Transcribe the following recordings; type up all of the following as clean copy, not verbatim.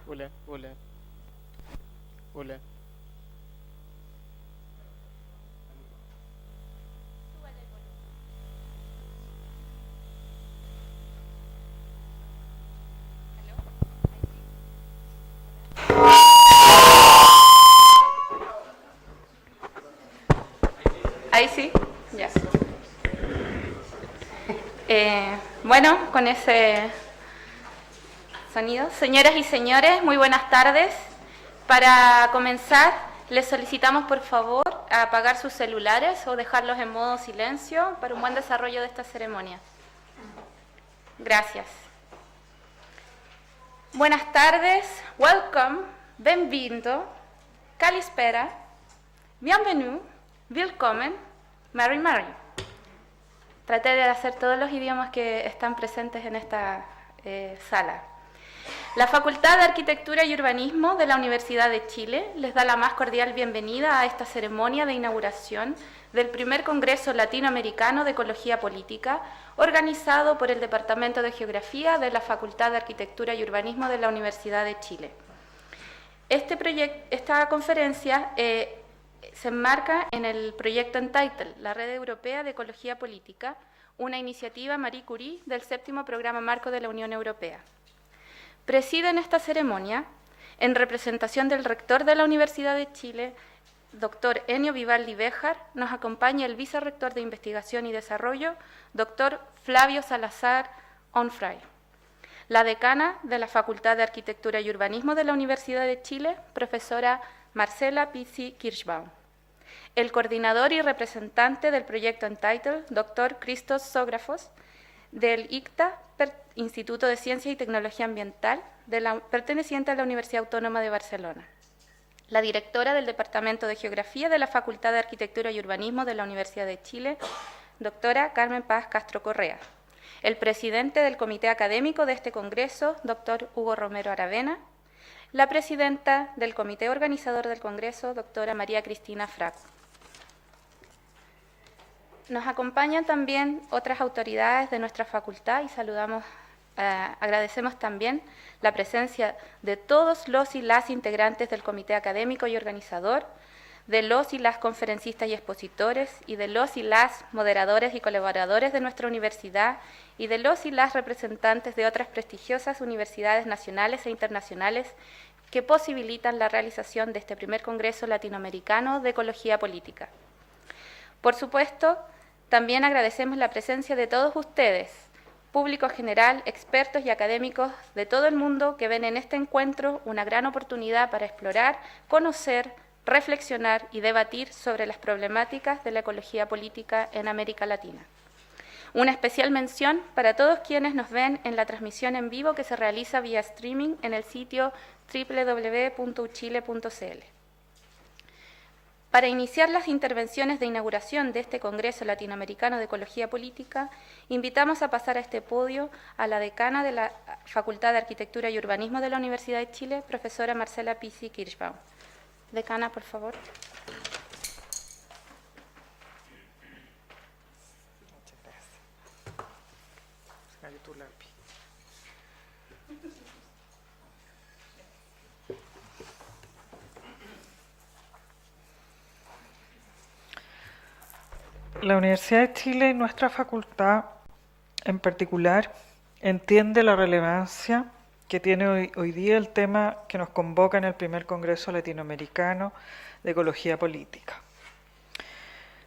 Hola, hola, hola. Ahí sí, ya. Bueno, con ese sonido. Señoras y señores, muy buenas tardes. Para comenzar, les solicitamos por favor apagar sus celulares o dejarlos en modo silencio para un buen desarrollo de esta ceremonia. Gracias. Buenas tardes, welcome, benvindo, calispera, bienvenue, willkommen, Mary Mary. Traté de hacer todos los idiomas que están presentes en esta sala. La Facultad de Arquitectura y Urbanismo de la Universidad de Chile les da la más cordial bienvenida a esta ceremonia de inauguración del primer Congreso Latinoamericano de Ecología Política, organizado por el Departamento de Geografía de la Facultad de Arquitectura y Urbanismo de la Universidad de Chile. Esta conferencia se enmarca en el proyecto Entitled, la Red Europea de Ecología Política, una iniciativa Marie Curie del 7º Programa Marco de la Unión Europea. Preside en esta ceremonia, en representación del rector de la Universidad de Chile, doctor Enio Vivaldi Béjar, nos acompaña el vicerrector de Investigación y Desarrollo, doctor Flavio Salazar Onfray. La decana de la Facultad de Arquitectura y Urbanismo de la Universidad de Chile, profesora Marcela Pizzi Kirschbaum. El coordinador y representante del proyecto Entitled, doctor Christos Zógrafos, del ICTA, Instituto de Ciencia y Tecnología Ambiental, perteneciente a la Universidad Autónoma de Barcelona. La directora del Departamento de Geografía de la Facultad de Arquitectura y Urbanismo de la Universidad de Chile, doctora Carmen Paz Castro Correa. El presidente del comité académico de este congreso, doctor Hugo Romero Aravena. La presidenta del comité organizador del congreso, doctora María Cristina Fraco. Nos acompañan también otras autoridades de nuestra facultad y agradecemos también la presencia de todos los y las integrantes del comité académico y organizador, de los y las conferencistas y expositores, y de los y las moderadores y colaboradores de nuestra universidad, y de los y las representantes de otras prestigiosas universidades nacionales e internacionales que posibilitan la realización de este primer Congreso Latinoamericano de Ecología Política. Por supuesto, también agradecemos la presencia de todos ustedes, público general, expertos y académicos de todo el mundo que ven en este encuentro una gran oportunidad para explorar, conocer, reflexionar y debatir sobre las problemáticas de la ecología política en América Latina. Una especial mención para todos quienes nos ven en la transmisión en vivo que se realiza vía streaming en el sitio www.uchile.cl. Para iniciar las intervenciones de inauguración de este Congreso Latinoamericano de Ecología Política, invitamos a pasar a este podio a la decana de la Facultad de Arquitectura y Urbanismo de la Universidad de Chile, profesora Marcela Pizzi Kirschbaum. Decana, por favor. Muchas gracias. Saca tu lápiz. La Universidad de Chile y nuestra facultad en particular entiende la relevancia que tiene hoy día el tema que nos convoca en el primer Congreso Latinoamericano de Ecología Política.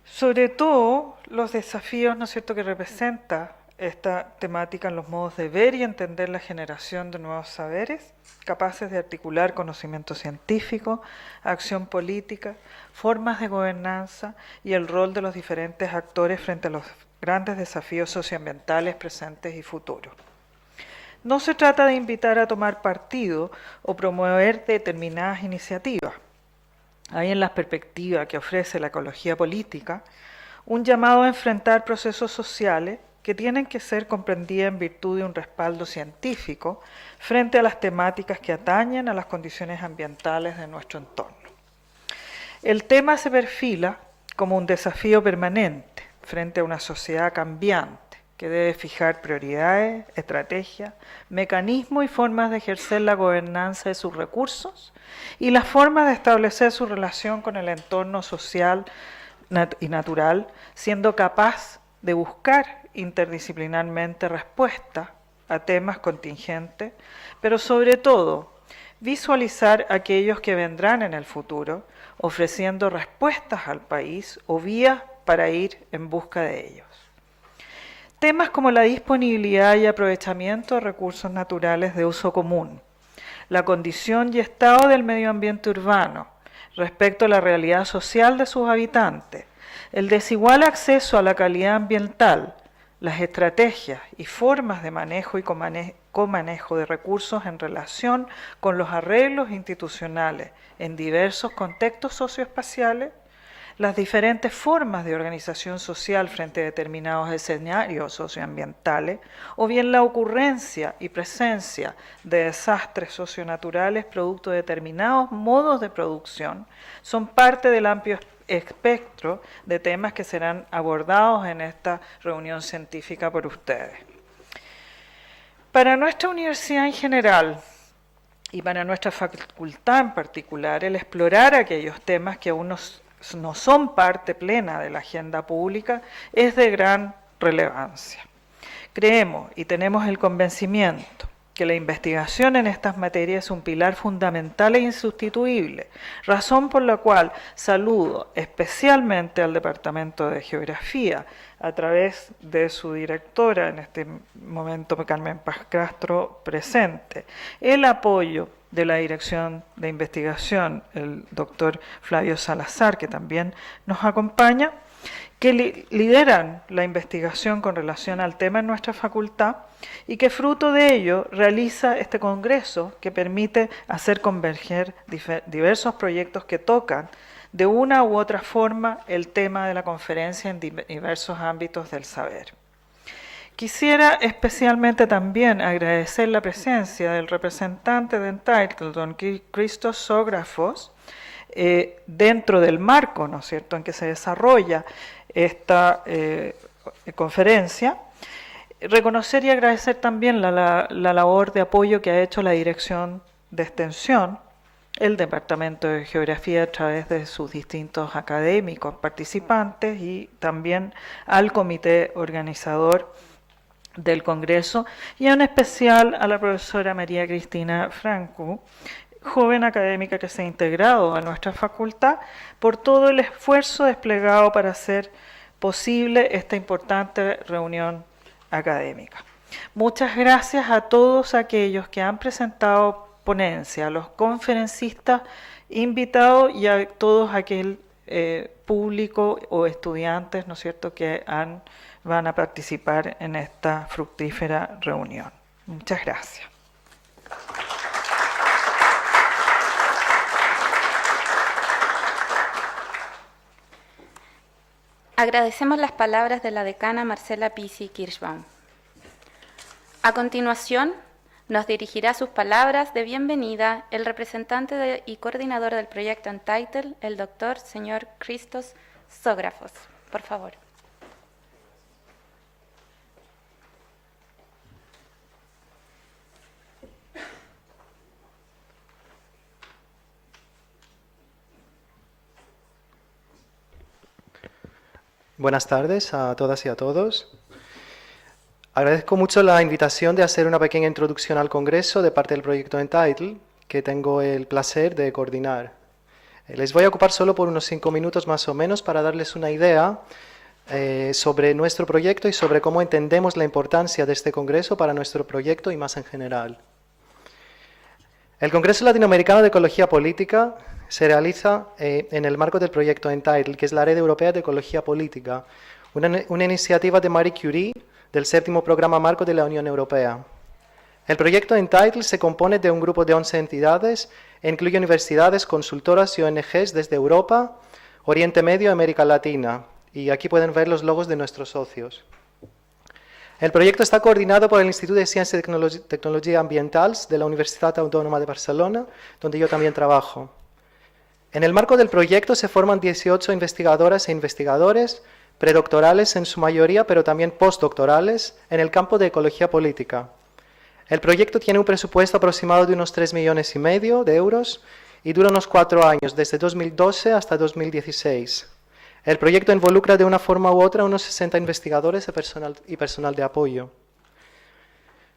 Sobre todo los desafíos, ¿no es cierto?, que representa esta temática en los modos de ver y entender la generación de nuevos saberes, capaces de articular conocimiento científico, acción política, formas de gobernanza y el rol de los diferentes actores frente a los grandes desafíos socioambientales presentes y futuros. No se trata de invitar a tomar partido o promover determinadas iniciativas. Hay en la perspectiva que ofrece la ecología política un llamado a enfrentar procesos sociales que tienen que ser comprendidas en virtud de un respaldo científico frente a las temáticas que atañen a las condiciones ambientales de nuestro entorno. El tema se perfila como un desafío permanente frente a una sociedad cambiante, que debe fijar prioridades, estrategias, mecanismos y formas de ejercer la gobernanza de sus recursos y las formas de establecer su relación con el entorno social y natural, siendo capaz de buscar interdisciplinarmente respuestas a temas contingentes, pero sobre todo visualizar aquellos que vendrán en el futuro, ofreciendo respuestas al país o vías para ir en busca de ellos. Temas como la disponibilidad y aprovechamiento de recursos naturales de uso común, la condición y estado del medio ambiente urbano respecto a la realidad social de sus habitantes, el desigual acceso a la calidad ambiental, las estrategias y formas de manejo y comanejo de recursos en relación con los arreglos institucionales en diversos contextos socioespaciales, las diferentes formas de organización social frente a determinados escenarios socioambientales, o bien la ocurrencia y presencia de desastres socionaturales producto de determinados modos de producción, son parte del amplio espectro de temas que serán abordados en esta reunión científica por ustedes. Para nuestra universidad en general y para nuestra facultad en particular, el explorar aquellos temas que aún no son parte plena de la agenda pública es de gran relevancia. Creemos y tenemos el convencimiento que la investigación en estas materias es un pilar fundamental e insustituible, razón por la cual saludo especialmente al Departamento de Geografía, a través de su directora, en este momento Carmen Paz Castro presente, el apoyo de la Dirección de Investigación, el doctor Flavio Salazar, que también nos acompaña, que lideran la investigación con relación al tema en nuestra facultad y que fruto de ello realiza este congreso que permite hacer converger diversos proyectos que tocan de una u otra forma el tema de la conferencia en diversos ámbitos del saber. Quisiera especialmente también agradecer la presencia del representante de Entitled, don Christos Zographos, dentro del marco, ¿no es cierto?, en que se desarrolla esta conferencia. Reconocer y agradecer también la labor de apoyo que ha hecho la Dirección de Extensión, el Departamento de Geografía a través de sus distintos académicos participantes y también al comité organizador del Congreso y en especial a la profesora María Cristina Franco, joven académica que se ha integrado a nuestra facultad por todo el esfuerzo desplegado para hacer posible esta importante reunión académica. Muchas gracias a todos aquellos que han presentado ponencia, a los conferencistas invitados y a todos aquel público o estudiantes, ¿no es cierto?, que van a participar en esta fructífera reunión. Muchas gracias. Agradecemos las palabras de la decana Marcela Pizzi Kirschbaum. A continuación, nos dirigirá sus palabras de bienvenida el representante y coordinador del proyecto Entitled, el doctor señor Christos Zographos. Por favor. Buenas tardes a todas y a todos. Agradezco mucho la invitación de hacer una pequeña introducción al Congreso de parte del proyecto Entitled, que tengo el placer de coordinar. Les voy a ocupar solo por unos 5 minutos más o menos para darles una idea sobre nuestro proyecto y sobre cómo entendemos la importancia de este Congreso para nuestro proyecto y más en general. El Congreso Latinoamericano de Ecología Política se realiza en el marco del proyecto Entitled, que es la Red Europea de Ecología Política, una iniciativa de Marie Curie del 7º Programa Marco de la Unión Europea. El proyecto Entitled se compone de un grupo de 11 entidades e incluye universidades, consultoras y ONGs desde Europa, Oriente Medio y América Latina. Y aquí pueden ver los logos de nuestros socios. El proyecto está coordinado por el Instituto de Ciencia y Tecnología Ambientals de la Universidad Autónoma de Barcelona, donde yo también trabajo. En el marco del proyecto se forman 18 investigadoras e investigadores predoctorales en su mayoría, pero también postdoctorales en el campo de ecología política. El proyecto tiene un presupuesto aproximado de unos 3,5 millones de euros y dura unos 4 años, desde 2012 hasta 2016. El proyecto involucra de una forma u otra unos 60 investigadores y personal de apoyo.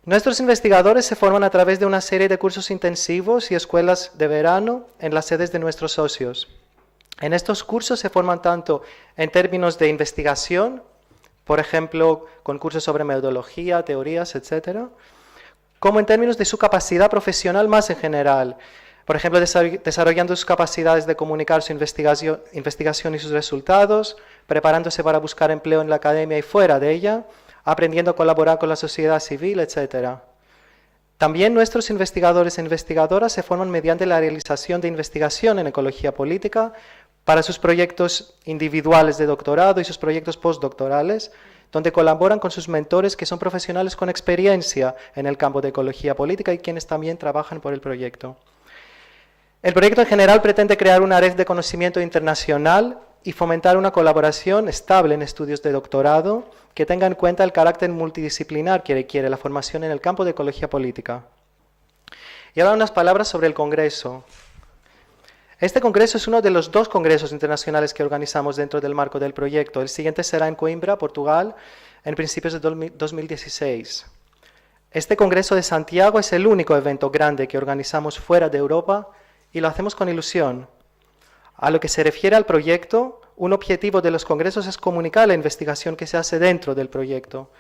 Nuestros investigadores se forman a través de una serie de cursos intensivos y escuelas de verano en las sedes de nuestros socios. En estos cursos se forman tanto en términos de investigación, por ejemplo, con cursos sobre metodología, teorías, etc., como en términos de su capacidad profesional más en general, por ejemplo, desarrollando sus capacidades de comunicar su investigación y sus resultados, preparándose para buscar empleo en la academia y fuera de ella, aprendiendo a colaborar con la sociedad civil, etc. También nuestros investigadores e investigadoras se forman mediante la realización de investigación en ecología política para sus proyectos individuales de doctorado y sus proyectos postdoctorales, donde colaboran con sus mentores que son profesionales con experiencia en el campo de ecología política y quienes también trabajan por el proyecto. El proyecto en general pretende crear una red de conocimiento internacional y fomentar una colaboración estable en estudios de doctorado que tenga en cuenta el carácter multidisciplinar que requiere la formación en el campo de ecología política. Y ahora unas palabras sobre el Congreso. Este Congreso es uno de los 2 congresos internacionales que organizamos dentro del marco del proyecto. El siguiente será en Coimbra, Portugal, en principios de 2016. Este Congreso de Santiago es el único evento grande que organizamos fuera de Europa y lo hacemos con ilusión. A lo que se refiere al proyecto, un objetivo de los congresos es comunicar la investigación que se hace dentro del proyecto.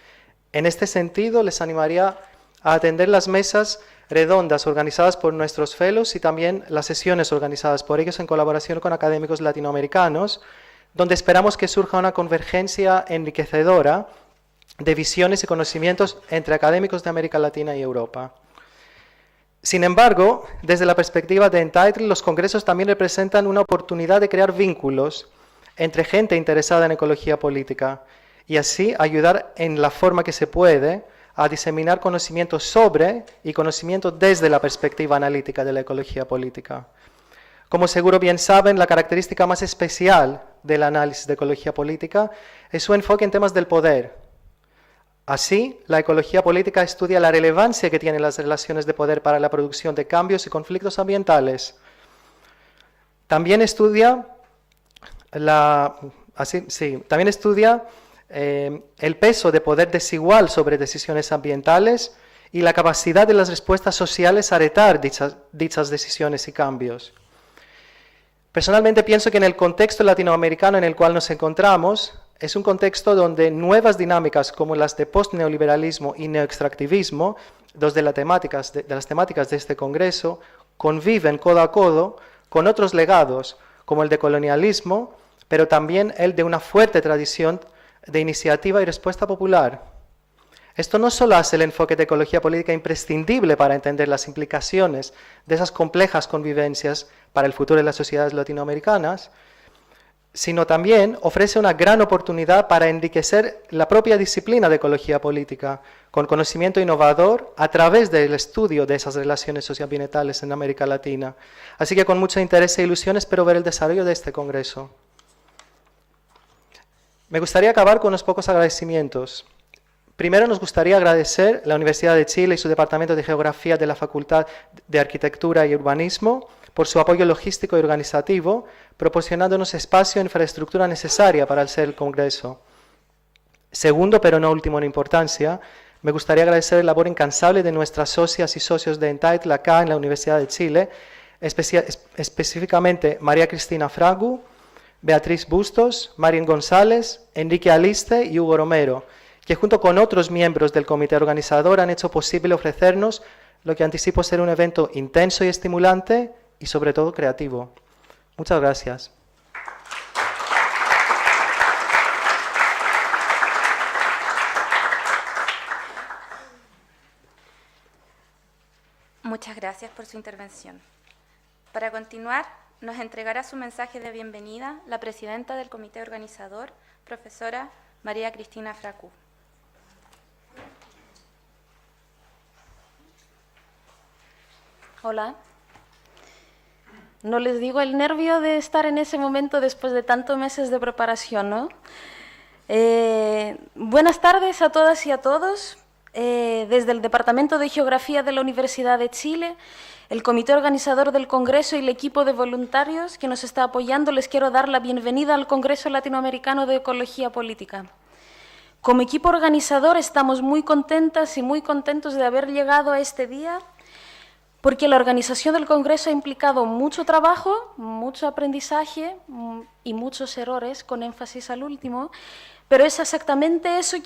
En este sentido, les animaría a atender las mesas redondas organizadas por nuestros fellows y también las sesiones organizadas por ellos en colaboración con académicos latinoamericanos, donde esperamos que surja una convergencia enriquecedora de visiones y conocimientos entre académicos de América Latina y Europa. Sin embargo, desde la perspectiva de Entitled, los congresos también representan una oportunidad de crear vínculos entre gente interesada en ecología política y así ayudar en la forma que se puede a diseminar conocimiento sobre y conocimiento desde la perspectiva analítica de la ecología política. Como seguro bien saben, la característica más especial del análisis de ecología política es su enfoque en temas del poder. Así, la ecología política estudia la relevancia que tienen las relaciones de poder para la producción de cambios y conflictos ambientales. También estudia el peso de poder desigual sobre decisiones ambientales y la capacidad de las respuestas sociales a retar dichas decisiones y cambios. Personalmente pienso que en el contexto latinoamericano en el cual nos encontramos, es un contexto donde nuevas dinámicas como las de postneoliberalismo y neoextractivismo, dos de las temáticas de este congreso, conviven codo a codo con otros legados, como el de colonialismo, pero también el de una fuerte tradición de iniciativa y respuesta popular. Esto no solo hace el enfoque de ecología política imprescindible para entender las implicaciones de esas complejas convivencias para el futuro de las sociedades latinoamericanas, sino también ofrece una gran oportunidad para enriquecer la propia disciplina de ecología política con conocimiento innovador a través del estudio de esas relaciones socioambientales en América Latina. Así que con mucho interés e ilusión espero ver el desarrollo de este congreso. Me gustaría acabar con unos pocos agradecimientos. Primero nos gustaría agradecer a la Universidad de Chile y su Departamento de Geografía de la Facultad de Arquitectura y Urbanismo por su apoyo logístico y organizativo, proporcionándonos espacio e infraestructura necesaria para hacer el Congreso. Segundo, pero no último en importancia, me gustaría agradecer la labor incansable de nuestras socias y socios de Entitled acá en la Universidad de Chile, específicamente María Cristina Fragu, Beatriz Bustos, Marín González, Enrique Aliste y Hugo Romero, que junto con otros miembros del comité organizador han hecho posible ofrecernos lo que anticipo ser un evento intenso y estimulante y sobre todo creativo. Muchas gracias. Muchas gracias por su intervención. Para continuar, nos entregará su mensaje de bienvenida la presidenta del comité organizador, profesora María Cristina Fracu. Hola. No les digo el nervio de estar en ese momento después de tantos meses de preparación, ¿no? Buenas tardes a todas y a todos. Desde el Departamento de Geografía de la Universidad de Chile, el comité organizador del Congreso y el equipo de voluntarios que nos está apoyando, les quiero dar la bienvenida al Congreso Latinoamericano de Ecología Política. Como equipo organizador estamos muy contentas y muy contentos de haber llegado a este día, porque la organización del Congreso ha implicado mucho trabajo, mucho aprendizaje y muchos errores, con énfasis al último, pero es exactamente eso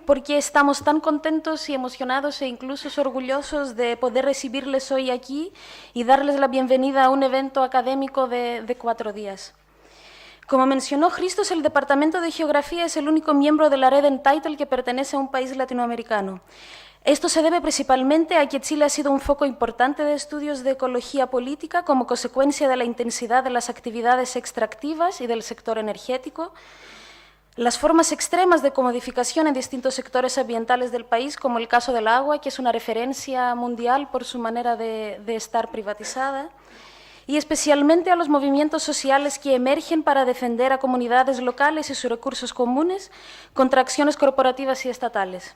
porque estamos tan contentos y emocionados e incluso orgullosos de poder recibirles hoy aquí y darles la bienvenida a un evento académico de 4 días. Como mencionó Christos, el Departamento de Geografía es el único miembro de la red Entitled que pertenece a un país latinoamericano. Esto se debe principalmente a que Chile ha sido un foco importante de estudios de ecología política como consecuencia de la intensidad de las actividades extractivas y del sector energético, las formas extremas de comodificación en distintos sectores ambientales del país, como el caso del agua, que es una referencia mundial por su manera de estar privatizada, y especialmente a los movimientos sociales que emergen para defender a comunidades locales y sus recursos comunes contra acciones corporativas y estatales.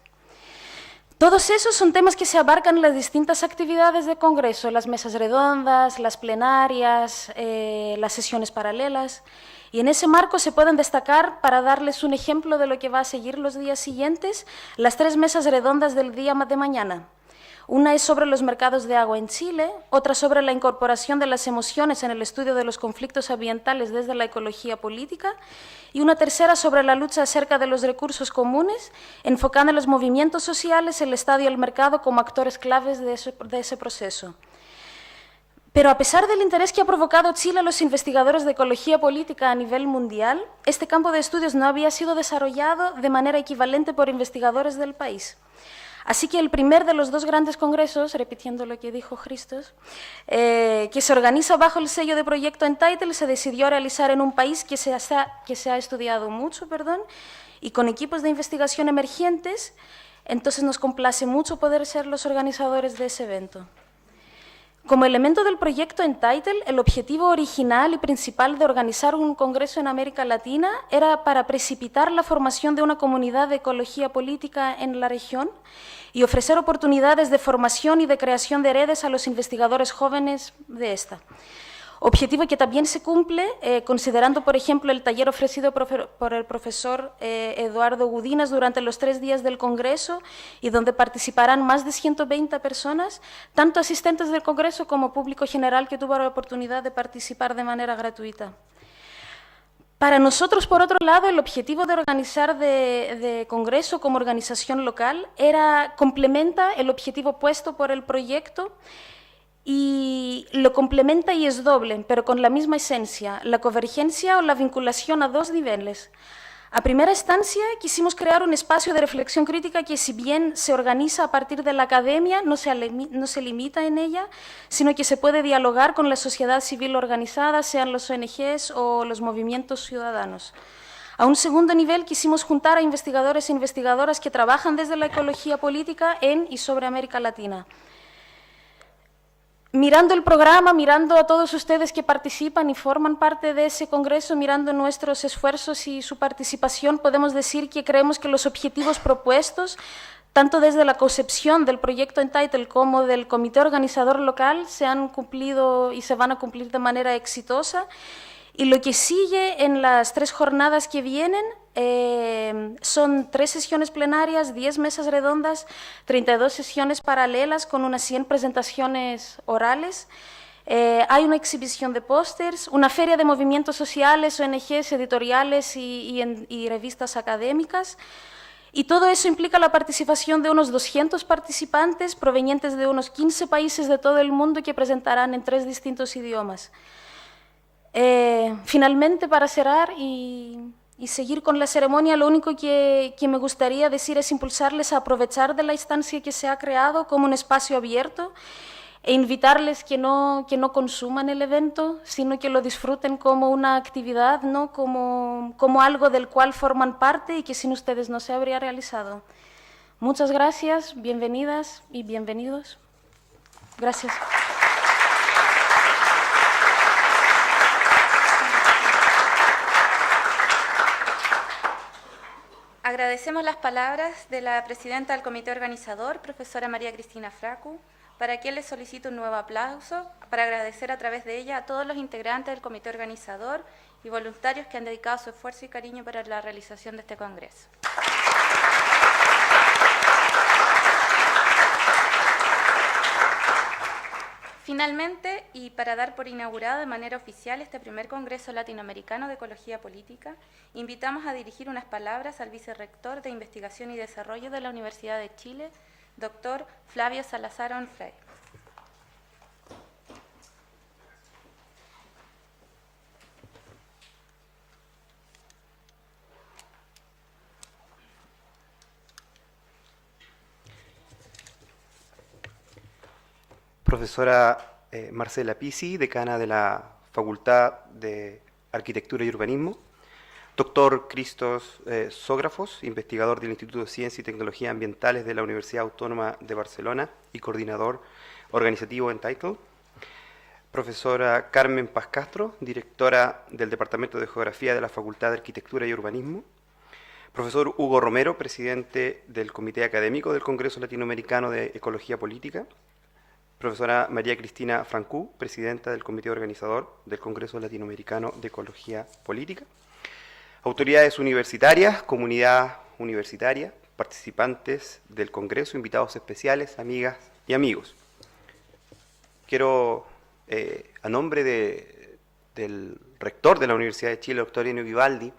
Todos esos son temas que se abarcan en las distintas actividades de Congreso, las mesas redondas, las plenarias, las sesiones paralelas. Y en ese marco se pueden destacar, para darles un ejemplo de lo que va a seguir los días siguientes, las 3 mesas redondas del día de mañana. Una es sobre los mercados de agua en Chile, otra sobre la incorporación de las emociones en el estudio de los conflictos ambientales desde la ecología política, y una tercera sobre la lucha acerca de los recursos comunes, enfocando en los movimientos sociales, el Estado y el mercado como actores claves de ese proceso. Pero a pesar del interés que ha provocado Chile a los investigadores de ecología política a nivel mundial, este campo de estudios no había sido desarrollado de manera equivalente por investigadores del país. Así que el primer de los 2 grandes congresos, repitiendo lo que dijo Christos, que se organiza bajo el sello de Proyecto Entitled, se decidió realizar en un país que se ha estudiado mucho, y con equipos de investigación emergentes. Entonces nos complace mucho poder ser los organizadores de ese evento. Como elemento del proyecto Entitled, el objetivo original y principal de organizar un congreso en América Latina era para precipitar la formación de una comunidad de ecología política en la región y ofrecer oportunidades de formación y de creación de redes a los investigadores jóvenes de esta. Objetivo que también se cumple, considerando, por ejemplo, el taller ofrecido por el profesor Eduardo Gudinas durante los 3 días del Congreso, y donde participarán más de 120 personas, tanto asistentes del Congreso como público general que tuvo la oportunidad de participar de manera gratuita. Para nosotros, por otro lado, el objetivo de organizar de Congreso como organización local complementa el objetivo puesto por el proyecto, y lo complementa y es doble, pero con la misma esencia, la convergencia o la vinculación a 2 niveles. A primera instancia, quisimos crear un espacio de reflexión crítica que, si bien se organiza a partir de la academia, no se limita en ella, sino que se puede dialogar con la sociedad civil organizada, sean los ONGs o los movimientos ciudadanos. A un segundo nivel, quisimos juntar a investigadores e investigadoras que trabajan desde la ecología política en y sobre América Latina. Mirando el programa, mirando a todos ustedes que participan y forman parte de ese congreso, mirando nuestros esfuerzos y su participación, podemos decir que creemos que los objetivos propuestos, tanto desde la concepción del proyecto Entitled como del comité organizador local, se han cumplido y se van a cumplir de manera exitosa. Y lo que sigue en las 3 jornadas que vienen son 3 sesiones plenarias, 10 mesas redondas, 32 sesiones paralelas con unas 100 presentaciones orales. Hay una exhibición de pósters, una feria de movimientos sociales, ONGs, editoriales y revistas académicas. Y todo eso implica la participación de unos 200 participantes provenientes de unos 15 países de todo el mundo que presentarán en 3 distintos idiomas. Finalmente, para cerrar y seguir con la ceremonia, lo único que me gustaría decir es impulsarles a aprovechar de la instancia que se ha creado como un espacio abierto e invitarles que no consuman el evento, sino que lo disfruten como una actividad, ¿no? como algo del cual forman parte y que sin ustedes no se habría realizado. Muchas gracias, bienvenidas y bienvenidos. Gracias. Agradecemos las palabras de la presidenta del comité organizador, profesora María Cristina Fracu, para quien les solicito un nuevo aplauso, para agradecer a través de ella a todos los integrantes del comité organizador y voluntarios que han dedicado su esfuerzo y cariño para la realización de este congreso. Finalmente, y para dar por inaugurado de manera oficial este primer Congreso Latinoamericano de Ecología Política, invitamos a dirigir unas palabras al vicerrector de Investigación y Desarrollo de la Universidad de Chile, doctor Flavio Salazar Onfray. Profesora Marcela Pisi, decana de la Facultad de Arquitectura y Urbanismo. Doctor Cristos Sógrafos, investigador del Instituto de Ciencia y Tecnología Ambientales de la Universidad Autónoma de Barcelona y coordinador organizativo en Title. Profesora Carmen Paz Castro, directora del Departamento de Geografía de la Facultad de Arquitectura y Urbanismo. Profesor Hugo Romero, presidente del Comité Académico del Congreso Latinoamericano de Ecología Política. Profesora María Cristina Francú, presidenta del Comité Organizador del Congreso Latinoamericano de Ecología Política. Autoridades universitarias, comunidad universitaria, participantes del Congreso, invitados especiales, amigas y amigos. Quiero, a nombre del rector de la Universidad de Chile, doctor Enio Vivaldi,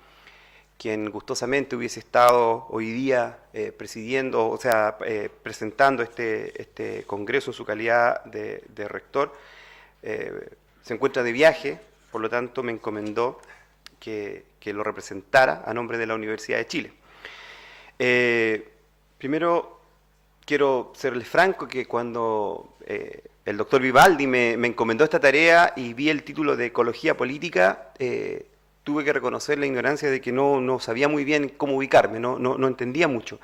quien gustosamente hubiese estado hoy día presidiendo, presentando este congreso en su calidad de rector, se encuentra de viaje, por lo tanto me encomendó que lo representara a nombre de la Universidad de Chile. Primero, quiero serles franco que cuando el doctor Vivaldi me encomendó esta tarea y vi el título de Ecología Política, tuve que reconocer la ignorancia de que no sabía muy bien cómo ubicarme, no entendía mucho.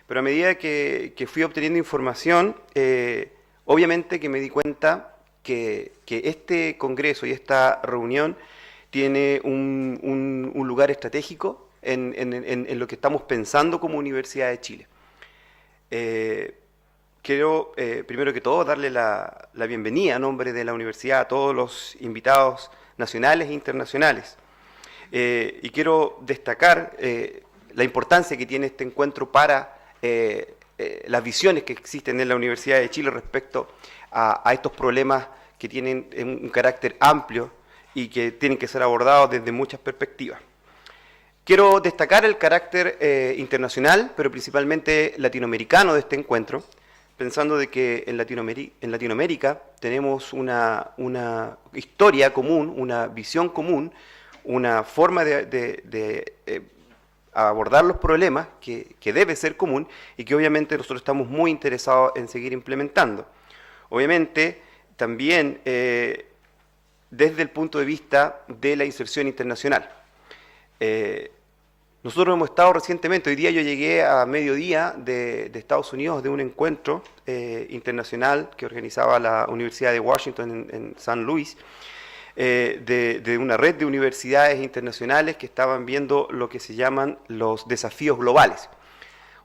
Pero a medida que fui obteniendo información, obviamente que me di cuenta que este congreso y esta reunión tiene un lugar estratégico en lo que estamos pensando como Universidad de Chile. Quiero, primero que todo, darle la bienvenida a nombre de la universidad a todos los invitados nacionales e internacionales. Y quiero destacar la importancia que tiene este encuentro para las visiones que existen en la Universidad de Chile respecto a estos problemas que tienen un carácter amplio y que tienen que ser abordados desde muchas perspectivas. Quiero destacar el carácter internacional, pero principalmente latinoamericano de este encuentro, pensando de que en Latinoamérica tenemos una historia común, una visión común, una forma de abordar los problemas que debe ser común y que obviamente nosotros estamos muy interesados en seguir implementando. Obviamente, también desde el punto de vista de la inserción internacional. Nosotros hemos estado recientemente, hoy día yo llegué a mediodía de Estados Unidos de un encuentro internacional que organizaba la Universidad de Washington en San Luis, de una red de universidades internacionales que estaban viendo lo que se llaman los desafíos globales.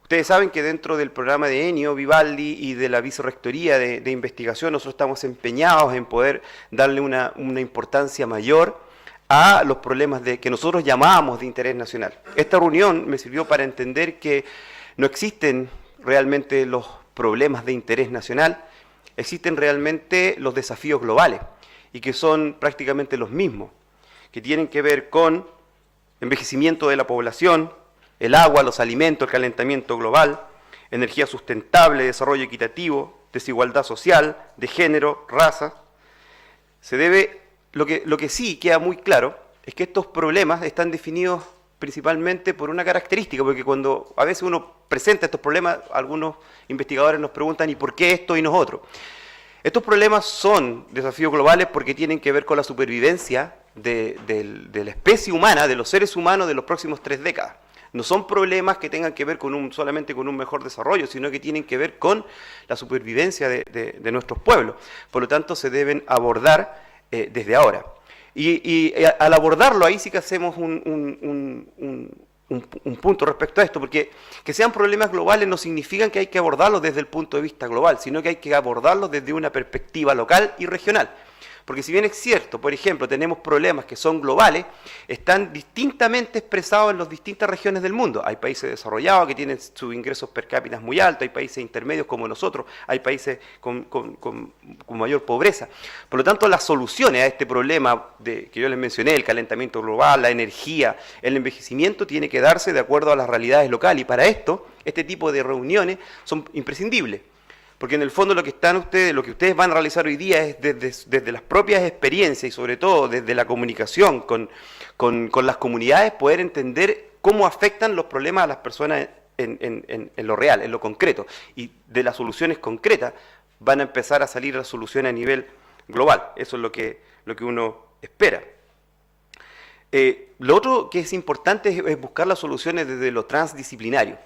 Ustedes saben que dentro del programa de Ennio Vivaldi y de la vicerrectoría de investigación nosotros estamos empeñados en poder darle una importancia mayor a los problemas que nosotros llamábamos de interés nacional. Esta reunión me sirvió para entender que no existen realmente los problemas de interés nacional, existen realmente los desafíos globales y que son prácticamente los mismos, que tienen que ver con envejecimiento de la población, el agua, los alimentos, el calentamiento global, energía sustentable, desarrollo equitativo, desigualdad social, de género, raza. Lo que sí queda muy claro es que estos problemas están definidos principalmente por una característica, porque cuando a veces uno presenta estos problemas, algunos investigadores nos preguntan ¿y por qué esto y no otro? Estos problemas son desafíos globales porque tienen que ver con la supervivencia de la especie humana, de los seres humanos de los próximos 3 décadas. No son problemas que tengan que ver solamente con un mejor desarrollo, sino que tienen que ver con la supervivencia de nuestros pueblos. Por lo tanto, se deben abordar desde ahora. Y al abordarlo, ahí sí que hacemos un punto respecto a esto, porque que sean problemas globales no significa que hay que abordarlos desde el punto de vista global, sino que hay que abordarlos desde una perspectiva local y regional. Porque si bien es cierto, por ejemplo, tenemos problemas que son globales, están distintamente expresados en las distintas regiones del mundo. Hay países desarrollados que tienen sus ingresos per cápita muy altos, hay países intermedios como nosotros, hay países con mayor pobreza. Por lo tanto, las soluciones a este problema que yo les mencioné, el calentamiento global, la energía, el envejecimiento, tiene que darse de acuerdo a las realidades locales. Y para esto, este tipo de reuniones son imprescindibles. Porque en el fondo lo que ustedes van a realizar hoy día es desde las propias experiencias y sobre todo desde la comunicación con las comunidades, poder entender cómo afectan los problemas a las personas en lo real, en lo concreto. Y de las soluciones concretas van a empezar a salir las soluciones a nivel global. Eso es lo que uno espera. Lo otro que es importante es buscar las soluciones desde lo transdisciplinario.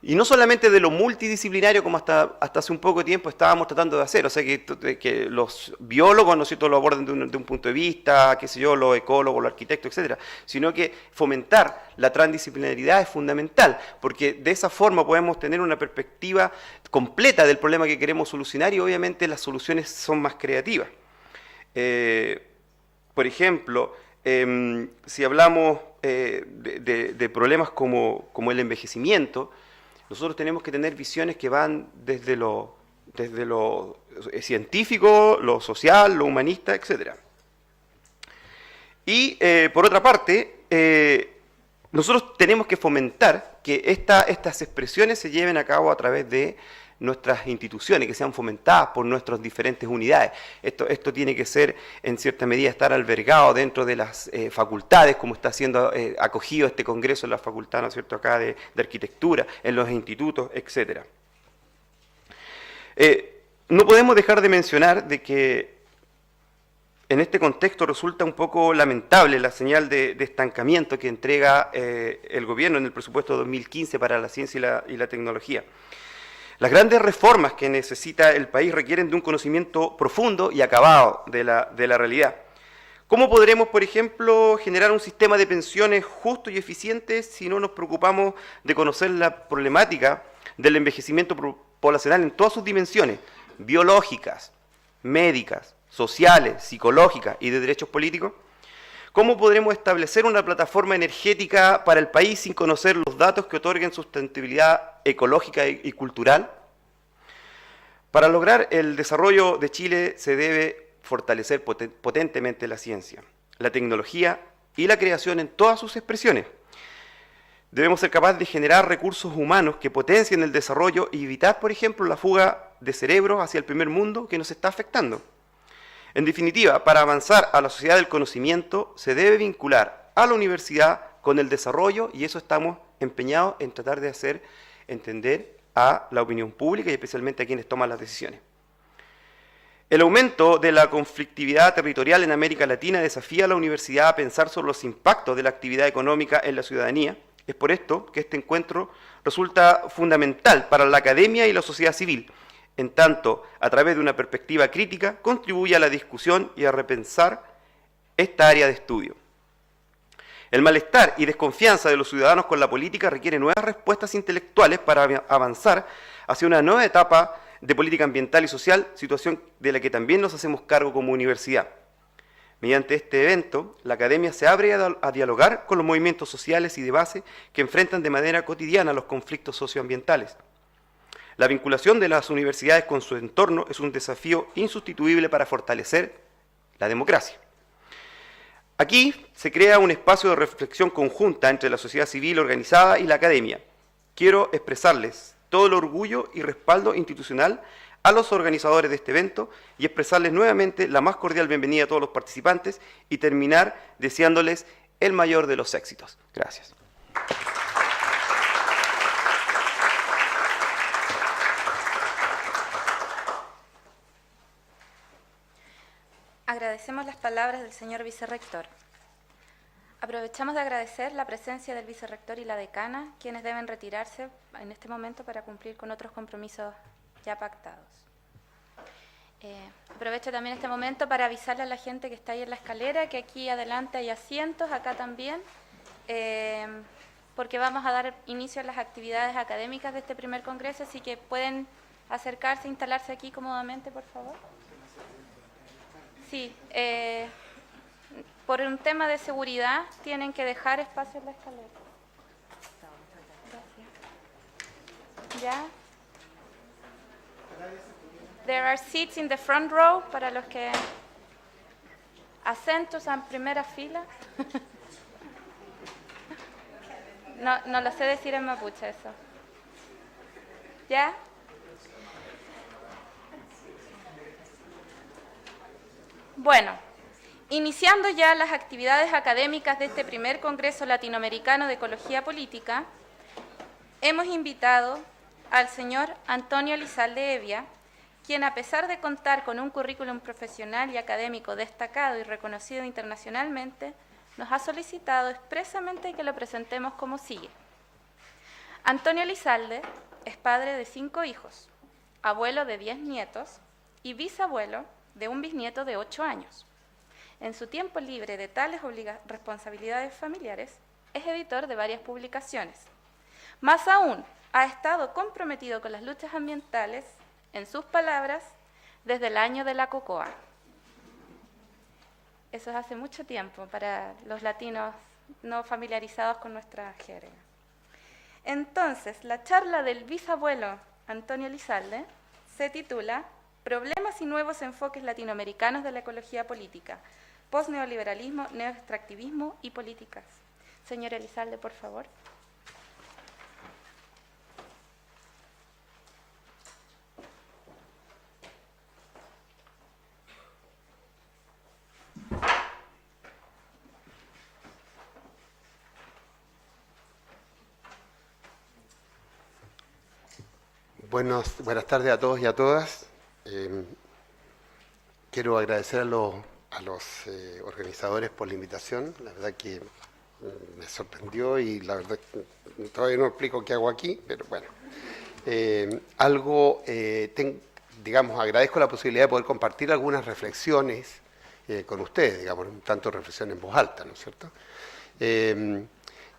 Y no solamente de lo multidisciplinario como hasta hace un poco de tiempo estábamos tratando de hacer, o sea que los biólogos, ¿no es cierto?, lo aborden de un punto de vista, qué sé yo, los ecólogos, los arquitectos, etcétera, sino que fomentar la transdisciplinaridad es fundamental, porque de esa forma podemos tener una perspectiva completa del problema que queremos solucionar y obviamente las soluciones son más creativas. Por ejemplo, si hablamos de problemas como el envejecimiento, nosotros tenemos que tener visiones que van desde lo científico, lo social, lo humanista, etc. Y por otra parte, nosotros tenemos que fomentar que estas expresiones se lleven a cabo a través de nuestras instituciones, que sean fomentadas por nuestras diferentes unidades. Esto tiene que ser, en cierta medida, estar albergado dentro de las facultades, como está siendo acogido este congreso en la facultad, ¿no es cierto?, acá de arquitectura, en los institutos, etc. No podemos dejar de mencionar de que en este contexto resulta un poco lamentable la señal de estancamiento que entrega el gobierno en el presupuesto 2015 para la ciencia y la tecnología. Las grandes reformas que necesita el país requieren de un conocimiento profundo y acabado de la realidad. ¿Cómo podremos, por ejemplo, generar un sistema de pensiones justo y eficiente si no nos preocupamos de conocer la problemática del envejecimiento poblacional en todas sus dimensiones, biológicas, médicas, sociales, psicológicas y de derechos políticos? ¿Cómo podremos establecer una plataforma energética para el país sin conocer los datos que otorguen sustentabilidad ecológica y cultural? Para lograr el desarrollo de Chile se debe fortalecer potentemente la ciencia, la tecnología y la creación en todas sus expresiones. Debemos ser capaces de generar recursos humanos que potencien el desarrollo y evitar, por ejemplo, la fuga de cerebros hacia el primer mundo que nos está afectando. En definitiva, para avanzar a la sociedad del conocimiento se debe vincular a la universidad con el desarrollo y eso estamos empeñados en tratar de hacer entender a la opinión pública y especialmente a quienes toman las decisiones. El aumento de la conflictividad territorial en América Latina desafía a la universidad a pensar sobre los impactos de la actividad económica en la ciudadanía. Es por esto que este encuentro resulta fundamental para la academia y la sociedad civil, en tanto, a través de una perspectiva crítica, contribuye a la discusión y a repensar esta área de estudio. El malestar y desconfianza de los ciudadanos con la política requiere nuevas respuestas intelectuales para avanzar hacia una nueva etapa de política ambiental y social, situación de la que también nos hacemos cargo como universidad. Mediante este evento, la academia se abre a dialogar con los movimientos sociales y de base que enfrentan de manera cotidiana los conflictos socioambientales. La vinculación de las universidades con su entorno es un desafío insustituible para fortalecer la democracia. Aquí se crea un espacio de reflexión conjunta entre la sociedad civil organizada y la academia. Quiero expresarles todo el orgullo y respaldo institucional a los organizadores de este evento y expresarles nuevamente la más cordial bienvenida a todos los participantes y terminar deseándoles el mayor de los éxitos. Gracias. Agradecemos las palabras del señor vicerrector. Aprovechamos de agradecer la presencia del vicerrector y la decana, quienes deben retirarse en este momento para cumplir con otros compromisos ya pactados. Aprovecho también este momento para avisarle a la gente que está ahí en la escalera que aquí adelante hay asientos, acá también. porque vamos a dar inicio a las actividades académicas de este primer congreso, así que pueden acercarse, instalarse aquí cómodamente, por favor. Sí, por un tema de seguridad tienen que dejar espacio en la escalera. Gracias. ¿Ya? There are seats in the front row para los que... Acentos en primera fila. No lo sé decir en mapuche eso. ¿Ya? Bueno, iniciando ya las actividades académicas de este primer Congreso Latinoamericano de Ecología Política, hemos invitado al señor Antonio Elizalde Evia, quien, a pesar de contar con un currículum profesional y académico destacado y reconocido internacionalmente, nos ha solicitado expresamente que lo presentemos como sigue. Antonio Elizalde es padre de 5 hijos, abuelo de 10 nietos y bisabuelo de un bisnieto de 8 años. En su tiempo libre de tales responsabilidades familiares, es editor de varias publicaciones. Más aún, ha estado comprometido con las luchas ambientales, en sus palabras, desde el año de la cocoa. Eso es hace mucho tiempo para los latinos no familiarizados con nuestra jerga. Entonces, la charla del bisabuelo Antonio Elizalde se titula Problemas y nuevos enfoques latinoamericanos de la ecología política, postneoliberalismo, neoextractivismo y políticas. Señor Elizalde, por favor. Buenas tardes a todos y a todas. Quiero agradecer a los organizadores por la invitación. La verdad que me sorprendió y la verdad todavía no explico qué hago aquí, pero bueno. Agradezco la posibilidad de poder compartir algunas reflexiones con ustedes, digamos, un tanto reflexiones en voz alta, ¿no es cierto?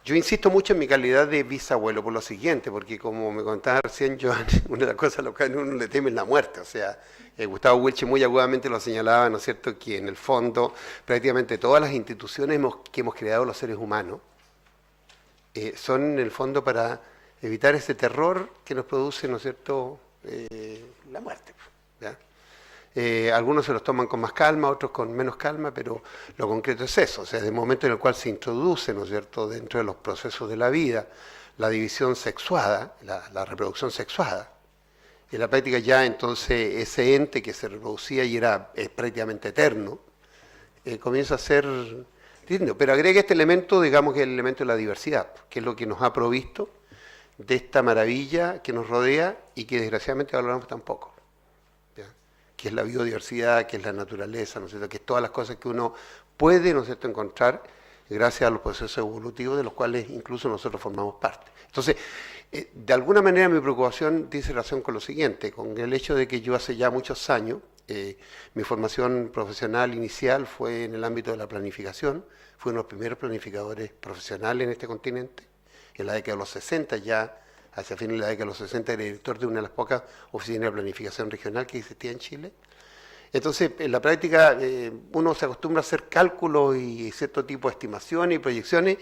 Yo insisto mucho en mi calidad de bisabuelo por lo siguiente, porque como me contaba recién Joan, una de las cosas a las que uno le teme es la muerte. O sea, Gustavo Wilche muy agudamente lo señalaba, ¿no es cierto?, que en el fondo prácticamente todas las instituciones que hemos creado los seres humanos son en el fondo para evitar ese terror que nos produce, ¿no es cierto?, la muerte, ¿ya? Algunos se los toman con más calma, otros con menos calma, pero lo concreto es eso. O sea, desde el momento en el cual se introduce, ¿no es cierto?, dentro de los procesos de la vida, la división sexuada, la reproducción sexuada, en la práctica ya entonces ese ente que se reproducía y era prácticamente eterno, comienza a ser distinto. Pero agrega este elemento, digamos que es el elemento de la diversidad, que es lo que nos ha provisto de esta maravilla que nos rodea y que desgraciadamente valoramos tan poco, que es la biodiversidad, que es la naturaleza, ¿no es cierto?, que es todas las cosas que uno puede, ¿no es cierto?, encontrar gracias a los procesos evolutivos de los cuales incluso nosotros formamos parte. Entonces, de alguna manera mi preocupación dice relación con lo siguiente, con el hecho de que yo hace ya muchos años, mi formación profesional inicial fue en el ámbito de la planificación, fui uno de los primeros planificadores profesionales en este continente, en la década de los 60 ya, hacia fines de la década de los 60, era director de una de las pocas oficinas de planificación regional que existía en Chile. Entonces, en la práctica, uno se acostumbra a hacer cálculos y cierto tipo de estimaciones y proyecciones,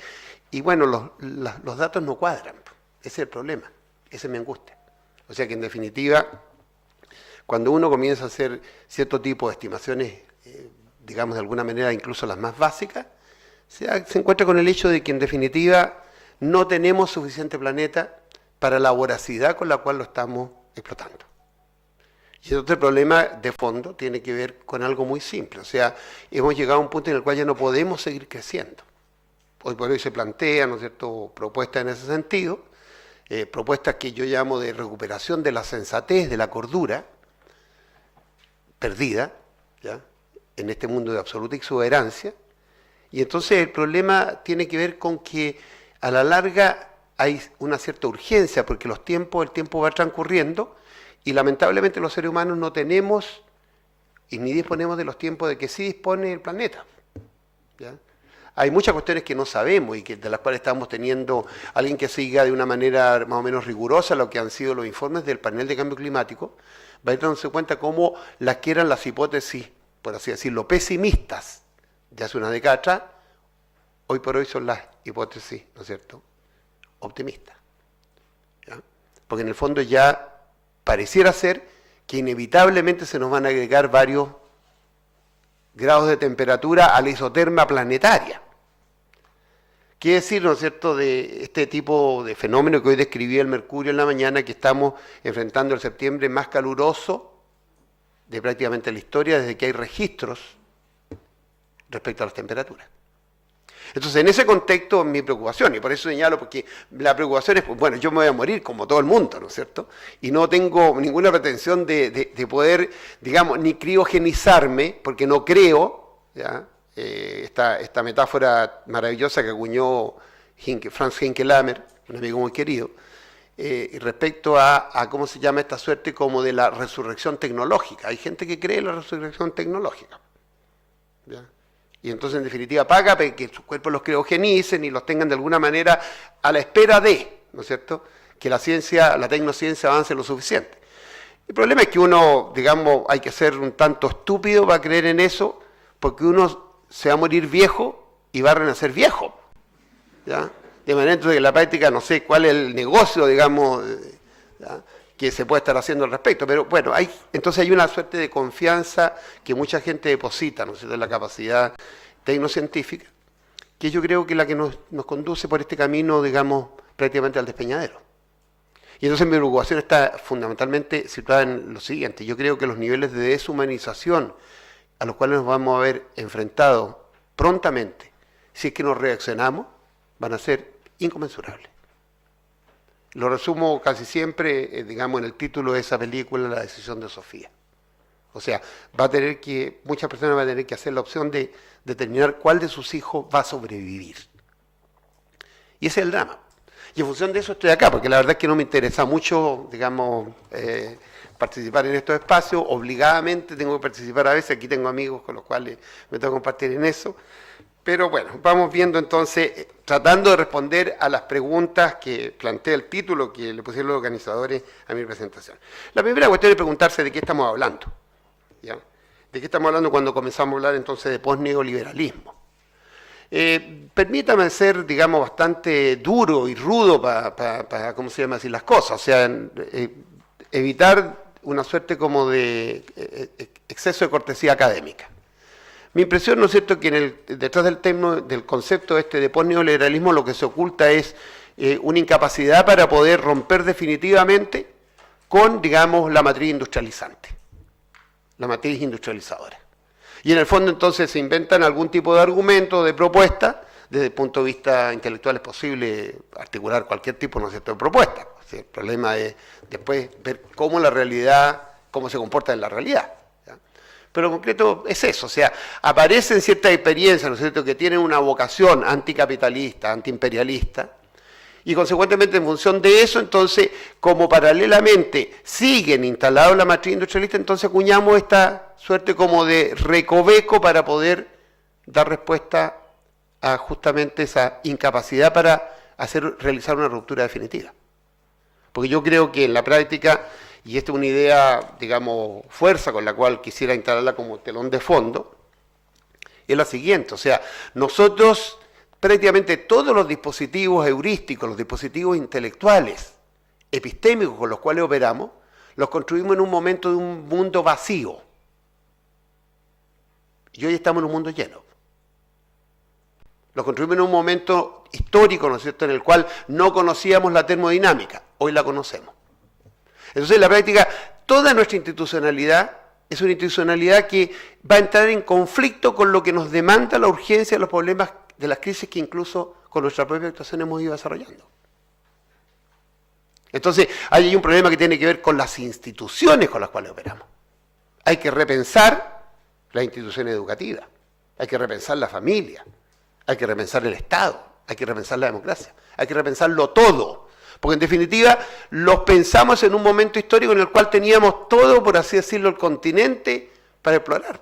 y bueno, los datos no cuadran. Ese es el problema, esa es mi angustia. O sea que, en definitiva, cuando uno comienza a hacer cierto tipo de estimaciones, digamos de alguna manera, incluso las más básicas, se encuentra con el hecho de que, en definitiva, no tenemos suficiente planeta para la voracidad con la cual lo estamos explotando. Y otro problema de fondo tiene que ver con algo muy simple. O sea, hemos llegado a un punto en el cual ya no podemos seguir creciendo. Hoy por hoy se plantean, ¿no es cierto?, propuestas en ese sentido, propuestas que yo llamo de recuperación de la sensatez, de la cordura, perdida, ¿ya?, en este mundo de absoluta exuberancia. Y entonces el problema tiene que ver con que a la larga hay una cierta urgencia, porque el tiempo va transcurriendo, y lamentablemente los seres humanos no tenemos y ni disponemos de los tiempos de que sí dispone el planeta, ¿ya? Hay muchas cuestiones que no sabemos y de las cuales estamos teniendo alguien que siga de una manera más o menos rigurosa lo que han sido los informes del panel de cambio climático, va a ir dándose cuenta cómo las que eran las hipótesis, por así decirlo, pesimistas de hace una década atrás, hoy por hoy son las hipótesis, ¿no es cierto?, optimistas. ¿Ya? Porque en el fondo ya pareciera ser que inevitablemente se nos van a agregar varios grados de temperatura a la isoterma planetaria. ¿Qué decir, no es cierto?, de este tipo de fenómeno que hoy describía el Mercurio en la mañana, que estamos enfrentando el septiembre más caluroso de prácticamente la historia desde que hay registros respecto a las temperaturas? Entonces, en ese contexto, mi preocupación, y por eso señalo, porque la preocupación es, pues, bueno, yo me voy a morir como todo el mundo, ¿no es cierto? Y no tengo ninguna pretensión de poder, digamos, ni criogenizarme, porque no creo, ¿ya? Esta metáfora maravillosa que acuñó Franz Hinkelhammer, un amigo muy querido, respecto a cómo se llama esta suerte como de la resurrección tecnológica. Hay gente que cree en la resurrección tecnológica, ¿ya? Y entonces, en definitiva, paga para que sus cuerpos los criogenicen y los tengan de alguna manera a la espera de, ¿no es cierto?, que la ciencia, la tecnociencia avance lo suficiente. El problema es que uno, digamos, hay que ser un tanto estúpido para creer en eso, porque uno se va a morir viejo y va a renacer viejo, ¿ya? De manera entonces que en la práctica no sé cuál es el negocio, digamos, ¿ya?, que se puede estar haciendo al respecto, pero bueno, entonces hay una suerte de confianza que mucha gente deposita, ¿no es cierto?, en la capacidad tecnocientífica, que yo creo que es la que nos conduce por este camino, digamos, prácticamente al despeñadero. Y entonces mi preocupación está fundamentalmente situada en lo siguiente: yo creo que los niveles de deshumanización a los cuales nos vamos a ver enfrentados prontamente, si es que nos reaccionamos, van a ser inconmensurables. Lo resumo casi siempre, digamos, en el título de esa película, La decisión de Sofía. O sea, muchas personas van a tener que hacer la opción de determinar cuál de sus hijos va a sobrevivir. Y ese es el drama. Y en función de eso estoy acá, porque la verdad es que no me interesa mucho, digamos, participar en estos espacios. Obligadamente tengo que participar a veces, aquí tengo amigos con los cuales me tengo que compartir en eso. Pero bueno, vamos viendo entonces, tratando de responder a las preguntas que plantea el título que le pusieron los organizadores a mi presentación. La primera cuestión es preguntarse de qué estamos hablando, ¿ya? ¿De qué estamos hablando cuando comenzamos a hablar entonces de posneoliberalismo? Permítame ser, digamos, bastante duro y rudo para ¿cómo se llama así las cosas? O sea, evitar una suerte como de exceso de cortesía académica. Mi impresión, ¿no es cierto?, que detrás del concepto de posneoliberalismo lo que se oculta es una incapacidad para poder romper definitivamente con, digamos, la matriz industrializante, la matriz industrializadora. Y en el fondo entonces se inventan algún tipo de argumento, de propuesta. Desde el punto de vista intelectual es posible articular cualquier tipo, ¿no es cierto?, de propuesta. O sea, el problema es después ver cómo se comporta en la realidad. Pero en concreto es eso, o sea, aparecen ciertas experiencias, ¿no es cierto?, que tienen una vocación anticapitalista, antiimperialista, y consecuentemente en función de eso, entonces, como paralelamente siguen instalados la matriz industrialista, entonces acuñamos esta suerte como de recoveco para poder dar respuesta a justamente esa incapacidad para realizar una ruptura definitiva. Porque yo creo que en la práctica, y esta es una idea, digamos, fuerza con la cual quisiera instalarla como telón de fondo, es la siguiente: o sea, nosotros prácticamente todos los dispositivos heurísticos, los dispositivos intelectuales, epistémicos con los cuales operamos, los construimos en un momento de un mundo vacío. Y hoy estamos en un mundo lleno. Los construimos en un momento histórico, ¿no es cierto?, en el cual no conocíamos la termodinámica, hoy la conocemos. Entonces, en la práctica, toda nuestra institucionalidad es una institucionalidad que va a entrar en conflicto con lo que nos demanda la urgencia de los problemas de las crisis que incluso con nuestra propia actuación hemos ido desarrollando. Entonces, hay un problema que tiene que ver con las instituciones con las cuales operamos. Hay que repensar las instituciones educativas, hay que repensar la familia, hay que repensar el Estado, hay que repensar la democracia, hay que repensarlo todo. Porque en definitiva los pensamos en un momento histórico en el cual teníamos todo, por así decirlo, el continente para explorar.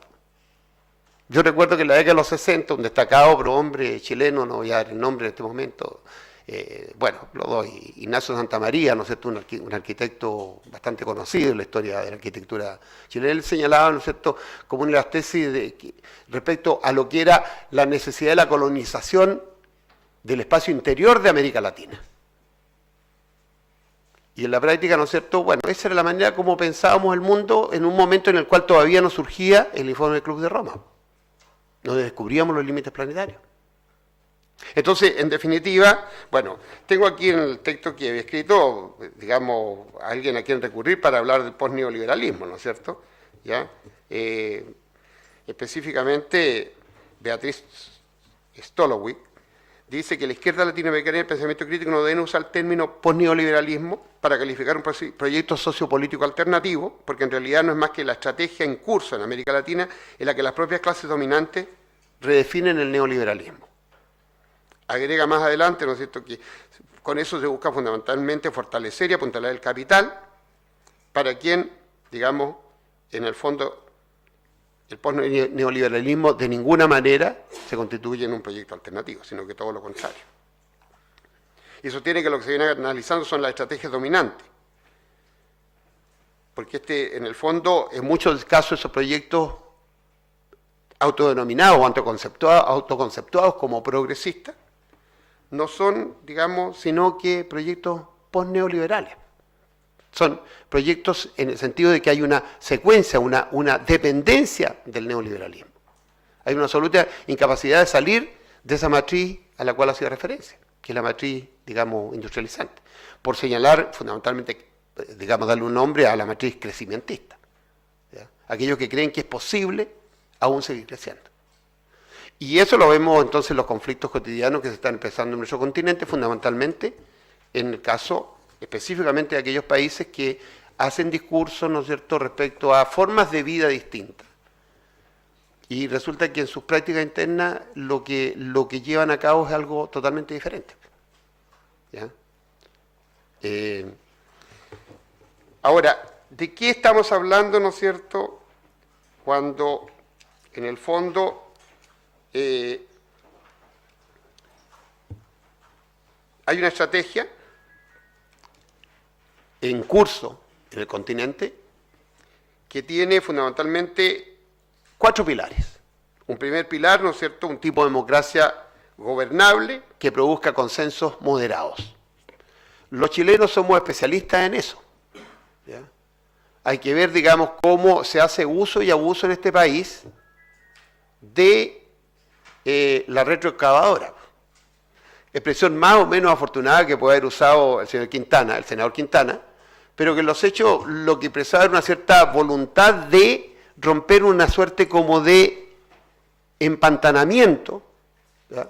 Yo recuerdo que en la década de los 60, un destacado prohombre chileno, no voy a dar el nombre en este momento, bueno, lo doy, Ignacio Santamaría, ¿no es cierto?, un arquitecto bastante conocido en la historia de la arquitectura chilena, él señalaba, ¿no es cierto?, como una de las tesis respecto a lo que era la necesidad de la colonización del espacio interior de América Latina. Y en la práctica, ¿no es cierto?, bueno, esa era la manera como pensábamos el mundo en un momento en el cual todavía no surgía el informe del Club de Roma. No descubríamos los límites planetarios. Entonces, en definitiva, bueno, tengo aquí en el texto que había escrito, digamos, a alguien a quien recurrir para hablar del postneoliberalismo, ¿no es cierto? ¿Ya? Específicamente, Beatriz Stolowick dice que la izquierda latinoamericana y el pensamiento crítico no deben usar el término postneoliberalismo para calificar un proyecto sociopolítico alternativo, porque en realidad no es más que la estrategia en curso en América Latina en la que las propias clases dominantes redefinen el neoliberalismo. Agrega más adelante, ¿no es cierto?, que con eso se busca fundamentalmente fortalecer y apuntalar el capital, para quien, digamos, en el fondo, el postneoliberalismo de ninguna manera se constituye en un proyecto alternativo, sino que todo lo contrario. Y sostiene que lo que se viene analizando son las estrategias dominantes, porque en el fondo, en muchos casos, esos proyectos autodenominados o autoconceptuados como progresistas, no son, digamos, sino que proyectos postneoliberales. Son proyectos en el sentido de que hay una secuencia, una dependencia del neoliberalismo. Hay una absoluta incapacidad de salir de esa matriz a la cual hacía referencia, que es la matriz, digamos, industrializante, por señalar fundamentalmente, digamos, darle un nombre a la matriz crecimientista. ¿Ya? Aquellos que creen que es posible aún seguir creciendo. Y eso lo vemos entonces en los conflictos cotidianos que se están empezando en nuestro continente, fundamentalmente en el caso específicamente de aquellos países que hacen discursos, ¿no es cierto?, respecto a formas de vida distintas. Y resulta que en sus prácticas internas lo que llevan a cabo es algo totalmente diferente. ¿Ya? Ahora, ¿de qué estamos hablando, no es cierto?, cuando en el fondo hay una estrategia en curso en el continente que tiene fundamentalmente 4 pilares. Un primer pilar, ¿no es cierto?, un tipo de democracia gobernable que produzca consensos moderados. Los chilenos somos especialistas en eso. ¿Ya? Hay que ver, digamos, cómo se hace uso y abuso en este país de la retroexcavadora. Expresión más o menos afortunada que puede haber usado el señor Quintana, el senador Quintana, pero que en los hechos lo que expresaba era una cierta voluntad de romper una suerte como de empantanamiento, ¿ya?,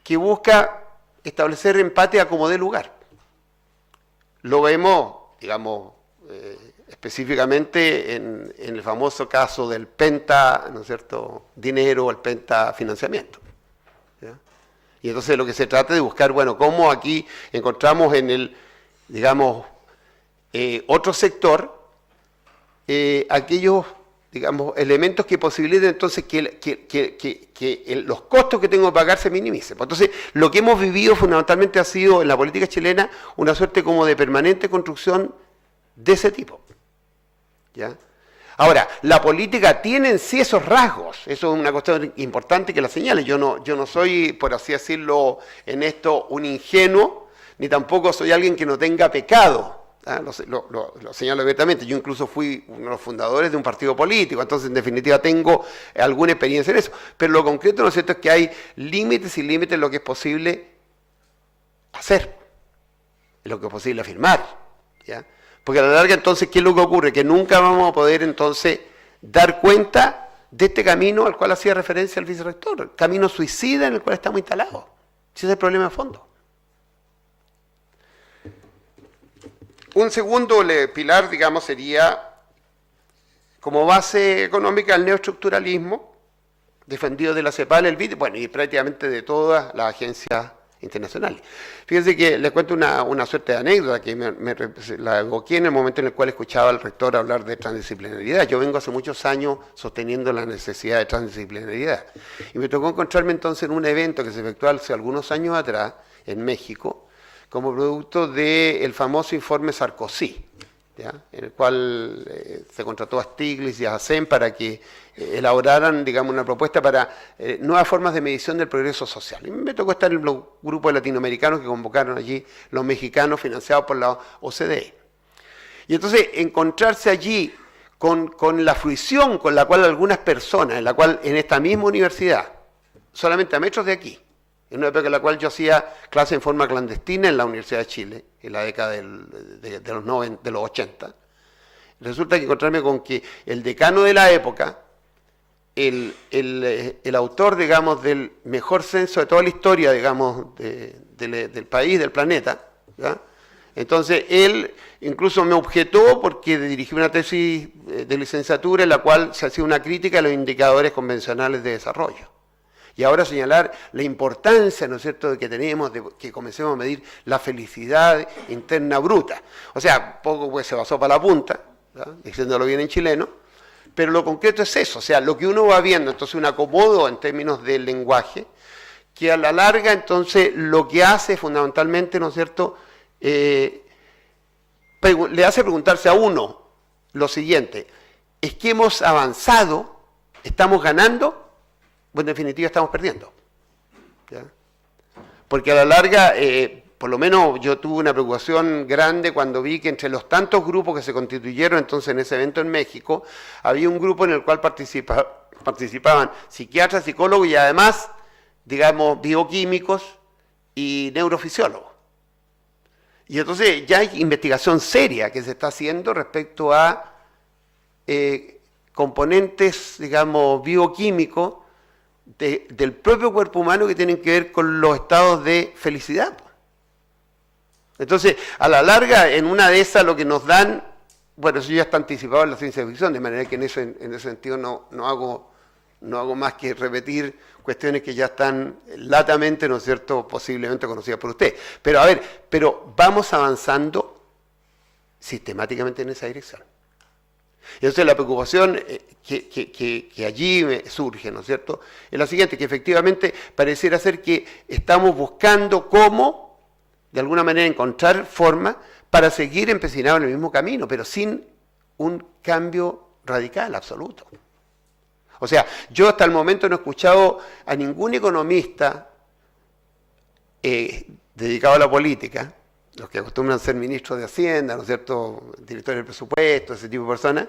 que busca establecer empate a como dé lugar. Lo vemos, digamos, específicamente en el famoso caso del penta, ¿no es cierto?, dinero, el penta financiamiento. ¿Ya? Y entonces lo que se trata de buscar, bueno, cómo aquí encontramos en el, digamos, otro sector, aquellos, digamos, elementos que posibiliten entonces que los costos que tengo que pagar se minimicen. Entonces, lo que hemos vivido fundamentalmente ha sido en la política chilena una suerte como de permanente construcción de ese tipo. ¿Ya? Ahora, la política tiene en sí esos rasgos, eso es una cuestión importante que la señale. Yo no soy, por así decirlo, en esto un ingenuo, ni tampoco soy alguien que no tenga pecado. Lo señalo abiertamente. Yo incluso fui uno de los fundadores de un partido político, entonces en definitiva tengo alguna experiencia en eso. Pero lo concreto, ¿no es cierto?, es que hay límites y límites en lo que es posible hacer, en lo que es posible afirmar. ¿Ya? Porque a la larga, entonces, ¿qué es lo que ocurre? Que nunca vamos a poder, entonces, dar cuenta de este camino al cual hacía referencia el vicerrector, el camino suicida en el cual estamos instalados. Ese es el problema de fondo. Un segundo pilar, digamos, sería como base económica el neoestructuralismo, defendido de la CEPAL, el BID, bueno, y prácticamente de todas las agencias internacionales. Fíjense que les cuento una suerte de anécdota que la evoqué en el momento en el cual escuchaba al rector hablar de transdisciplinariedad. Yo vengo hace muchos años sosteniendo la necesidad de transdisciplinariedad. Y me tocó encontrarme entonces en un evento que se efectuó hace algunos años atrás en México, como producto del famoso informe Sarkozy, ¿ya? En el cual se contrató a Stiglitz y a Hassen para que elaboraran, digamos, una propuesta para nuevas formas de medición del progreso social. Y me tocó estar en los grupos latinoamericanos que convocaron allí los mexicanos financiados por la OCDE. Y entonces encontrarse allí con la fruición con la cual algunas personas, en esta misma universidad, solamente a metros de aquí, en una época en la cual yo hacía clase en forma clandestina en la Universidad de Chile, en la década de los 80, resulta que encontrarme con que el decano de la época, el autor, digamos, del mejor censo de toda la historia, digamos, del país, del planeta, ¿ya? Entonces él incluso me objetó porque dirigí una tesis de licenciatura en la cual se hacía una crítica a los indicadores convencionales de desarrollo. Y ahora señalar la importancia, ¿no es cierto?, de que tenemos, de que comencemos a medir la felicidad interna bruta. O sea, poco pues se basó para la punta, ¿verdad?, diciéndolo bien en chileno, pero lo concreto es eso, o sea, lo que uno va viendo, entonces un acomodo en términos del lenguaje, que a la larga entonces lo que hace fundamentalmente, ¿no es cierto?, le hace preguntarse a uno lo siguiente: ¿es que hemos avanzado? ¿Estamos ganando? Pues en definitiva estamos perdiendo, ¿ya? Porque a la larga, por lo menos yo tuve una preocupación grande cuando vi que entre los tantos grupos que se constituyeron entonces en ese evento en México, había un grupo en el cual participaban psiquiatras, psicólogos y además, digamos, bioquímicos y neurofisiólogos. Y entonces ya hay investigación seria que se está haciendo respecto a componentes, digamos, bioquímicos del propio cuerpo humano que tienen que ver con los estados de felicidad. Entonces, a la larga, en una de esas lo que nos dan, bueno, eso ya está anticipado en la ciencia ficción, de manera que en ese sentido no hago más que repetir cuestiones que ya están latamente, ¿no es cierto?, posiblemente conocidas por usted. Pero a ver, vamos avanzando sistemáticamente en esa dirección. Y entonces la preocupación que allí me surge, ¿no es cierto?, es la siguiente, que efectivamente pareciera ser que estamos buscando cómo, de alguna manera, encontrar formas para seguir empecinados en el mismo camino, pero sin un cambio radical, absoluto. O sea, yo hasta el momento no he escuchado a ningún economista dedicado a la política, los que acostumbran ser ministros de Hacienda, ¿no es cierto?, directores del presupuesto, ese tipo de personas,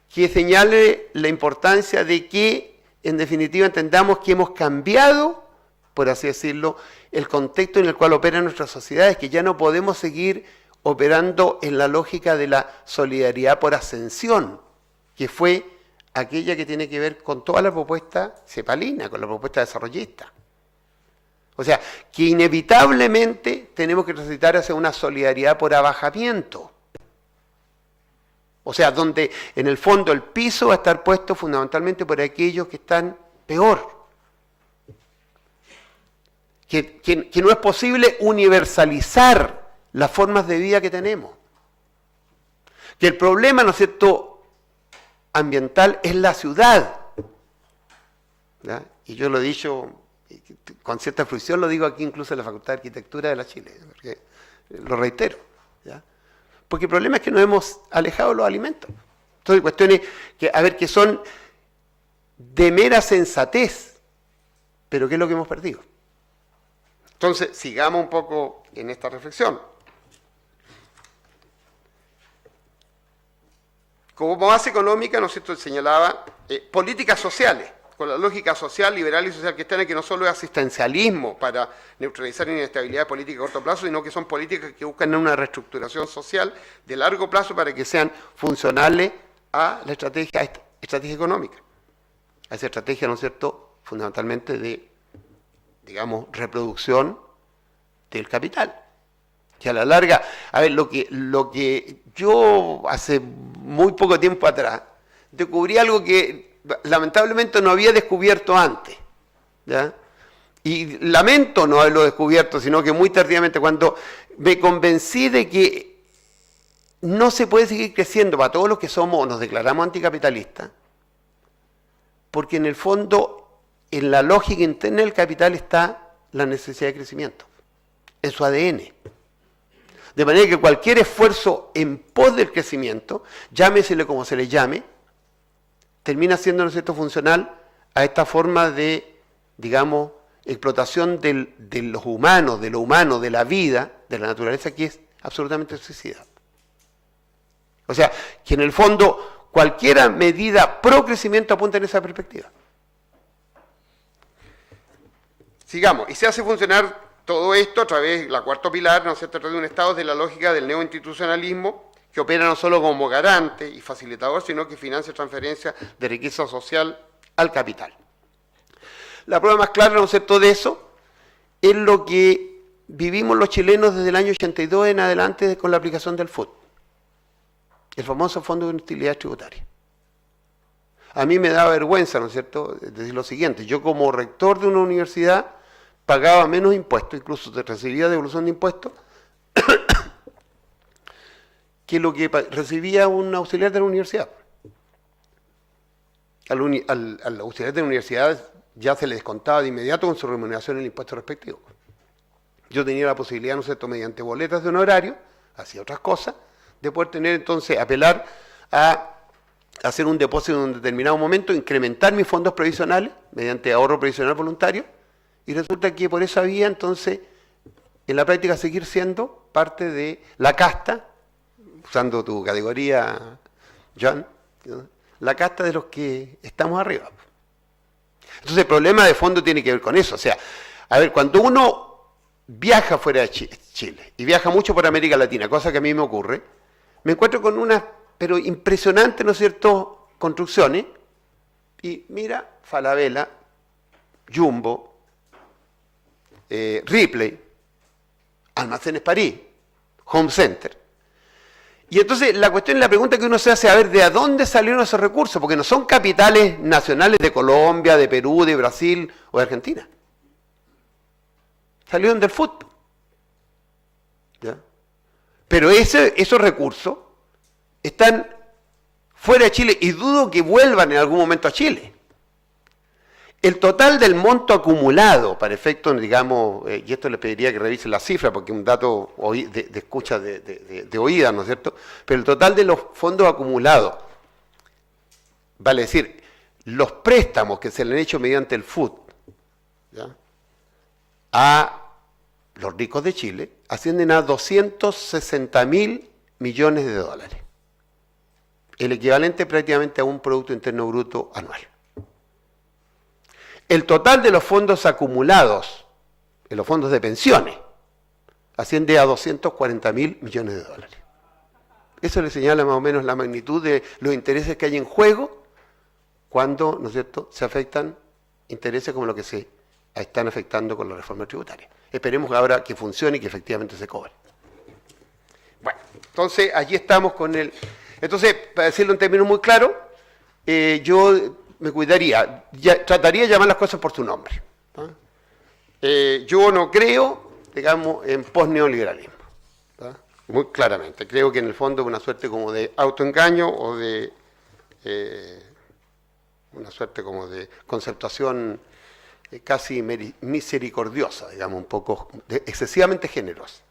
que señale la importancia de que, en definitiva, entendamos que hemos cambiado, por así decirlo, el contexto en el cual operan nuestras sociedades, que ya no podemos seguir operando en la lógica de la solidaridad por ascensión, que fue aquella que tiene que ver con toda la propuesta cepalina, con la propuesta desarrollista. O sea, que inevitablemente tenemos que transitar hacia una solidaridad por abajamiento. O sea, donde en el fondo el piso va a estar puesto fundamentalmente por aquellos que están peor. Que no es posible universalizar las formas de vida que tenemos. Que el problema, ¿no es cierto?, ambiental es la ciudad. ¿Ya? Y yo lo he dicho con cierta fruición, lo digo aquí incluso en la Facultad de Arquitectura de la Chile, porque lo reitero, ¿ya? Porque el problema es que nos hemos alejado de los alimentos. Entonces, cuestiones que son de mera sensatez, pero ¿qué es lo que hemos perdido? Entonces, sigamos un poco en esta reflexión. Como base económica, ¿no es cierto?, señalaba políticas sociales, con la lógica social, liberal y social cristiana, que no solo es asistencialismo para neutralizar inestabilidad política a corto plazo, sino que son políticas que buscan una reestructuración social de largo plazo para que sean funcionales a la estrategia económica, a esa estrategia, ¿no es cierto?, fundamentalmente de, digamos, reproducción del capital. Que a la larga, a ver, lo que yo hace muy poco tiempo atrás descubrí algo que lamentablemente no había descubierto antes, ¿ya? Y lamento no haberlo descubierto, sino que muy tardíamente, cuando me convencí de que no se puede seguir creciendo para todos los que somos o nos declaramos anticapitalistas, porque en el fondo, en la lógica interna del capital está la necesidad de crecimiento, en su ADN. De manera que cualquier esfuerzo en pos del crecimiento, llámesele como se le llame, termina siendo, ¿no es cierto?, funcional a esta forma de, digamos, explotación de los humanos, de lo humano, de la vida, de la naturaleza, que es absolutamente suicida. O sea, que en el fondo cualquier medida pro crecimiento apunta en esa perspectiva. Sigamos, y se hace funcionar todo esto a través de la cuarto pilar, ¿no es cierto?, a través de un Estado de la lógica del neoinstitucionalismo, que opera no solo como garante y facilitador, sino que financia transferencias de riqueza social al capital. La prueba más clara, ¿no es cierto?, de eso es lo que vivimos los chilenos desde el año 82 en adelante con la aplicación del FUT, el famoso Fondo de Utilidad Tributaria. A mí me da vergüenza, ¿no es cierto?, decir lo siguiente: yo como rector de una universidad pagaba menos impuestos, incluso recibía devolución de impuestos, que lo que recibía un auxiliar de la universidad. Al auxiliar de la universidad ya se le descontaba de inmediato con su remuneración el impuesto respectivo. Yo tenía la posibilidad, ¿no es cierto?, mediante boletas de honorario, hacía otras cosas, de poder tener entonces, apelar a hacer un depósito en un determinado momento, incrementar mis fondos previsionales mediante ahorro previsional voluntario, y resulta que por esa vía entonces, en la práctica, seguir siendo parte de la casta, usando tu categoría, John, ¿no?, la casta de los que estamos arriba. Entonces el problema de fondo tiene que ver con eso. O sea, a ver, cuando uno viaja fuera de Chile, y viaja mucho por América Latina, cosa que a mí me ocurre, me encuentro con unas, pero impresionantes, ¿no es cierto?, construcciones, y mira, Falabella, Jumbo, Ripley, Almacenes París, Home Center. Y entonces la pregunta que uno se hace, a ver, ¿de dónde salieron esos recursos? Porque no son capitales nacionales de Colombia, de Perú, de Brasil o de Argentina. Salieron del fútbol. ¿Ya? Pero esos recursos están fuera de Chile y dudo que vuelvan en algún momento a Chile. El total del monto acumulado, para efectos, digamos, y esto les pediría que revisen la cifra, porque es un dato de escucha de oída, ¿no es cierto? Pero el total de los fondos acumulados, vale decir, los préstamos que se le han hecho mediante el FUT, ¿ya?, a los ricos de Chile, ascienden a 260.000 millones de dólares. El equivalente prácticamente a un Producto Interno Bruto anual. El total de los fondos acumulados, en los fondos de pensiones, asciende a 240.000 millones de dólares. Eso le señala más o menos la magnitud de los intereses que hay en juego cuando, ¿no es cierto?, se afectan intereses como los que se están afectando con la reforma tributaria. Esperemos ahora que funcione y que efectivamente se cobre. Bueno, entonces allí estamos con el... Entonces, para decirlo en términos muy claros, yo me cuidaría, trataría de llamar las cosas por su nombre, ¿no? Yo no creo, digamos, en posneoliberalismo, ¿no?, muy claramente. Creo que en el fondo es una suerte como de autoengaño o de una suerte como de conceptuación casi misericordiosa, digamos, un poco excesivamente generosa.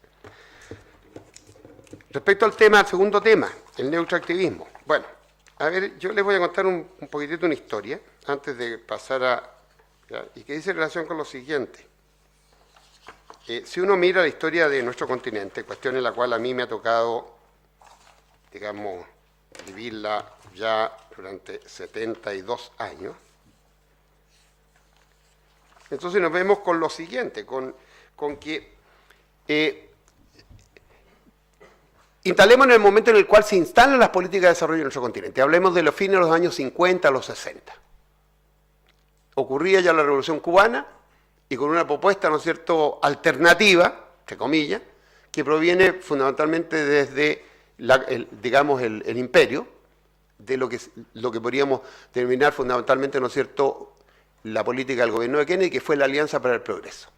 Respecto al tema, al segundo tema, el neuroactivismo. Bueno, a ver, yo les voy a contar un poquitito una historia antes de pasar a... y que dice en relación con lo siguiente. Si uno mira la historia de nuestro continente, cuestión en la cual a mí me ha tocado, digamos, vivirla ya durante 72 años, entonces nos vemos con lo siguiente, con que instalemos en el momento en el cual se instalan las políticas de desarrollo en nuestro continente. Hablemos de los fines de los años 50 a los 60. Ocurría ya la Revolución Cubana y con una propuesta, ¿no es cierto?, alternativa, entre comillas, que proviene fundamentalmente desde, digamos, el imperio, de lo que podríamos denominar fundamentalmente, ¿no es cierto?, la política del gobierno de Kennedy, que fue la Alianza para el Progreso.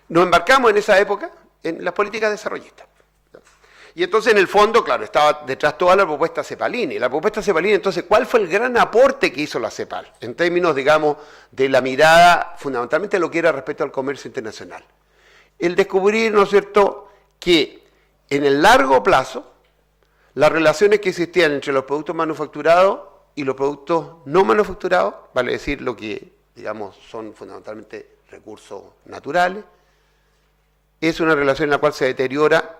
Nos embarcamos en esa época en las políticas desarrollistas. Y entonces, en el fondo, claro, estaba detrás toda la propuesta Cepalini. La propuesta Cepalini, entonces, ¿cuál fue el gran aporte que hizo la CEPAL? En términos, digamos, de la mirada, fundamentalmente lo que era respecto al comercio internacional. El descubrir, ¿no es cierto?, que en el largo plazo, las relaciones que existían entre los productos manufacturados y los productos no manufacturados, vale decir, lo que, digamos, son fundamentalmente recursos naturales, es una relación en la cual se deteriora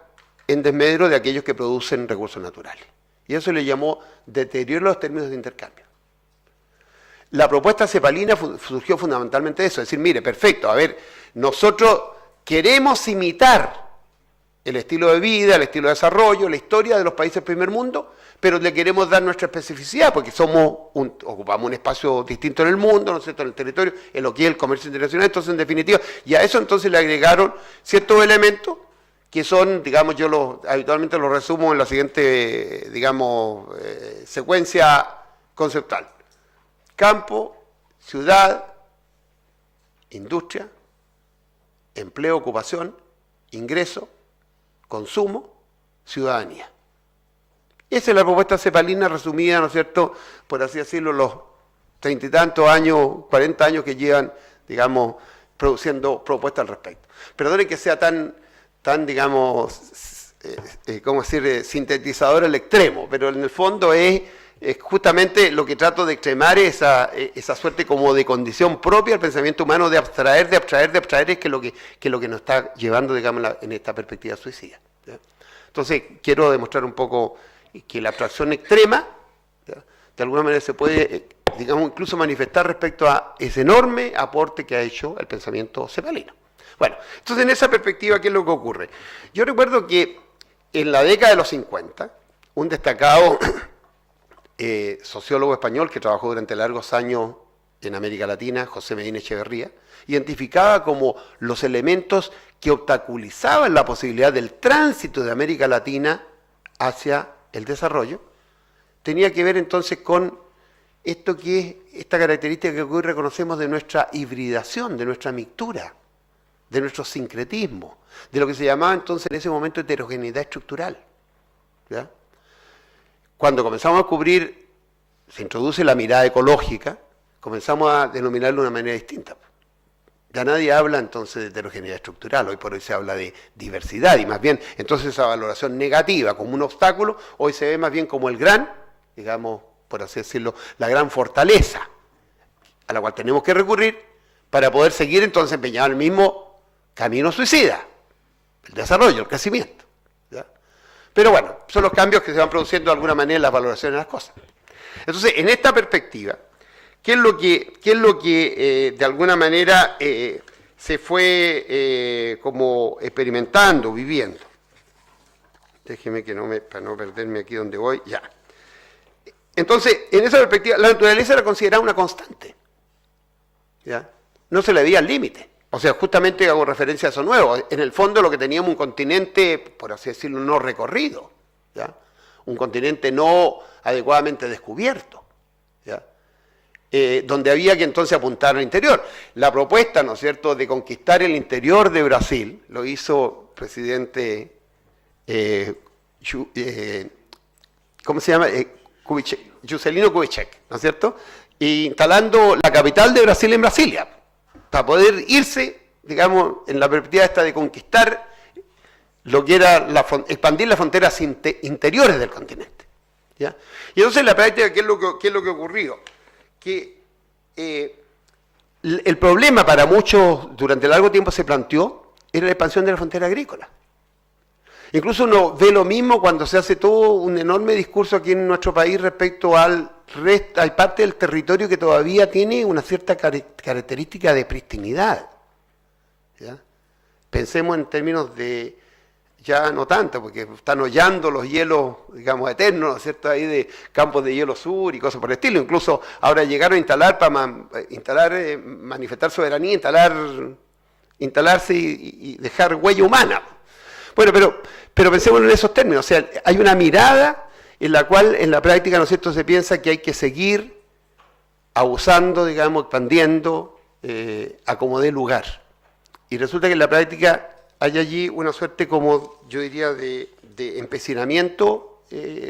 en desmedro de aquellos que producen recursos naturales. Y eso le llamó deterioro de los términos de intercambio. La propuesta cepalina surgió fundamentalmente de eso, es decir, mire, perfecto, a ver, nosotros queremos imitar el estilo de vida, el estilo de desarrollo, la historia de los países del primer mundo, pero le queremos dar nuestra especificidad, porque ocupamos un espacio distinto en el mundo, ¿no es cierto?, en el territorio, en lo que es el comercio internacional. Entonces, en definitiva, y a eso entonces le agregaron ciertos elementos que son, digamos, yo habitualmente los resumo en la siguiente, digamos, secuencia conceptual. Campo, ciudad, industria, empleo, ocupación, ingreso, consumo, ciudadanía. Esa es la propuesta cepalina resumida, ¿no es cierto?, por así decirlo, los 30 y tantos años, 40 años que llevan, digamos, produciendo propuestas al respecto. Perdonen que sea tan digamos, ¿cómo decir?, sintetizador al extremo, pero en el fondo es justamente lo que trato de extremar, esa suerte como de condición propia del pensamiento humano de abstraer, es que lo que nos está llevando, digamos, en esta perspectiva suicida, ¿ya? Entonces, quiero demostrar un poco que la abstracción extrema, ¿ya?, de alguna manera se puede, digamos, incluso manifestar respecto a ese enorme aporte que ha hecho el pensamiento cepalino. Bueno, entonces en esa perspectiva, ¿qué es lo que ocurre? Yo recuerdo que en la década de los 50, un destacado sociólogo español que trabajó durante largos años en América Latina, José Medina Echeverría, identificaba como los elementos que obstaculizaban la posibilidad del tránsito de América Latina hacia el desarrollo, tenía que ver entonces con esto que es esta característica que hoy reconocemos de nuestra hibridación, de nuestra mixtura, de nuestro sincretismo, de lo que se llamaba entonces en ese momento heterogeneidad estructural, ¿ya? Cuando comenzamos a descubrir, se introduce la mirada ecológica, comenzamos a denominarlo de una manera distinta. Ya nadie habla entonces de heterogeneidad estructural, hoy por hoy se habla de diversidad, y más bien entonces esa valoración negativa como un obstáculo, hoy se ve más bien como el gran, digamos, por así decirlo, la gran fortaleza a la cual tenemos que recurrir para poder seguir entonces empeñado en el mismo camino suicida, el desarrollo, el crecimiento, ¿ya? Pero bueno, son los cambios que se van produciendo de alguna manera en las valoraciones de las cosas. Entonces, en esta perspectiva, ¿qué es lo que de alguna manera se fue como experimentando, viviendo? Déjeme para no perderme aquí donde voy, ya. Entonces, en esa perspectiva, la naturaleza era considerada una constante, ¿ya? No se le veía límite. O sea, justamente hago referencia a eso nuevo. En el fondo lo que teníamos un continente, por así decirlo, no recorrido, ¿ya? Un continente no adecuadamente descubierto, ¿ya? Donde había que entonces apuntar al interior. La propuesta, ¿no es cierto?, de conquistar el interior de Brasil, lo hizo el presidente, ¿cómo se llama?, Juscelino Kubitschek, ¿no es cierto?, e instalando la capital de Brasil en Brasilia, para poder irse, digamos, en la perspectiva esta de conquistar lo que era expandir las fronteras interiores del continente, ¿ya? Y entonces en la práctica, ¿qué es lo que ocurrió? Que el problema para muchos durante largo tiempo se planteó era la expansión de la frontera agrícola. Incluso uno ve lo mismo cuando se hace todo un enorme discurso aquí en nuestro país respecto hay parte del territorio que todavía tiene una cierta característica de pristinidad, ¿ya? Pensemos en términos de, ya no tanto, porque están hollando los hielos, digamos, eternos, ¿no es cierto?, ahí de campos de hielo sur y cosas por el estilo. Incluso ahora llegaron a instalar, manifestar soberanía, instalarse y dejar huella humana. Bueno, pero pensemos en esos términos. O sea, hay una mirada en la cual en la práctica, ¿no es cierto?, se piensa que hay que seguir abusando, digamos, expandiendo, a como dé lugar. Y resulta que en la práctica hay allí una suerte, como yo diría, de empecinamiento,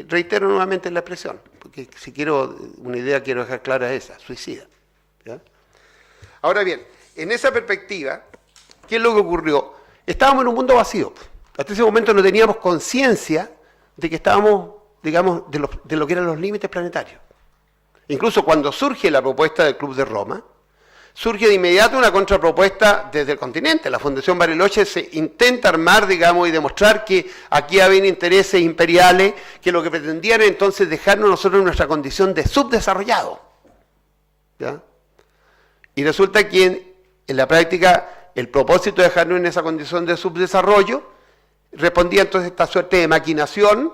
reitero nuevamente la expresión, porque si quiero una idea quiero dejar clara esa, suicida. ¿Ya? Ahora bien, en esa perspectiva, ¿qué es lo que ocurrió? Estábamos en un mundo vacío. Hasta ese momento no teníamos conciencia de que estábamos, digamos, de lo que eran los límites planetarios. Incluso cuando surge la propuesta del Club de Roma, surge de inmediato una contrapropuesta desde el continente. La Fundación Bariloche se intenta armar, digamos, y demostrar que aquí había intereses imperiales que lo que pretendían era entonces dejarnos nosotros en nuestra condición de subdesarrollado. ¿Ya? Y resulta que en la práctica el propósito de dejarnos en esa condición de subdesarrollo respondía entonces a esta suerte de maquinación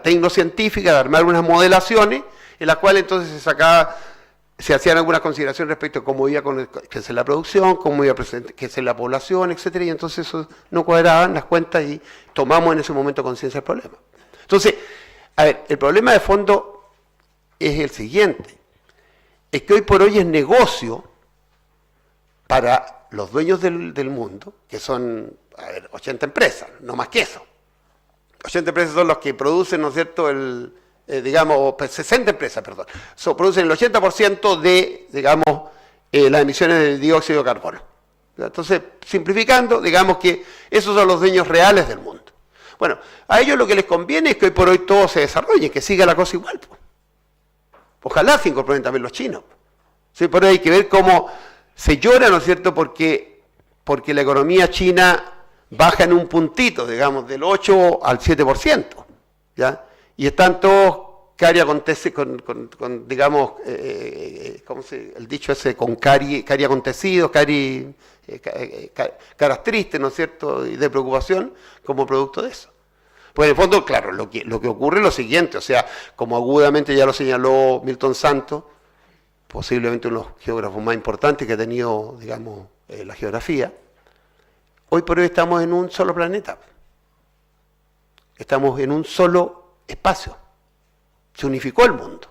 tecnocientífica, de armar unas modelaciones en las cuales entonces se hacían algunas consideraciones respecto a cómo iba a crecer la producción, cómo iba a crecer la población, etcétera, y entonces eso no cuadraban las cuentas y tomamos en ese momento conciencia del problema. Entonces, a ver, el problema de fondo es el siguiente, es que hoy por hoy es negocio para los dueños del mundo, que son, 80 empresas, no más que eso. 80 empresas son los que producen, ¿no es cierto?, 60 empresas, perdón, producen el 80% de, digamos, las emisiones de dióxido de carbono. Entonces, simplificando, digamos que esos son los dueños reales del mundo. Bueno, a ellos lo que les conviene es que hoy por hoy todo se desarrolle, que siga la cosa igual. Ojalá se incorporen también los chinos. Sí, por ahí hay que ver cómo se llora, ¿no es cierto?, porque la economía china baja en un puntito, digamos, del 8 al 7%, ¿ya? Y están todos digamos, ¿cómo el dicho ese? Con cari acontecidos, caras tristes, ¿no es cierto?, y de preocupación como producto de eso. Pues en el fondo, claro, lo que ocurre es lo siguiente, o sea, como agudamente ya lo señaló Milton Santos, posiblemente uno de los geógrafos más importantes que ha tenido, digamos, la geografía, hoy por hoy estamos en un solo planeta. Estamos en un solo espacio. Se unificó el mundo.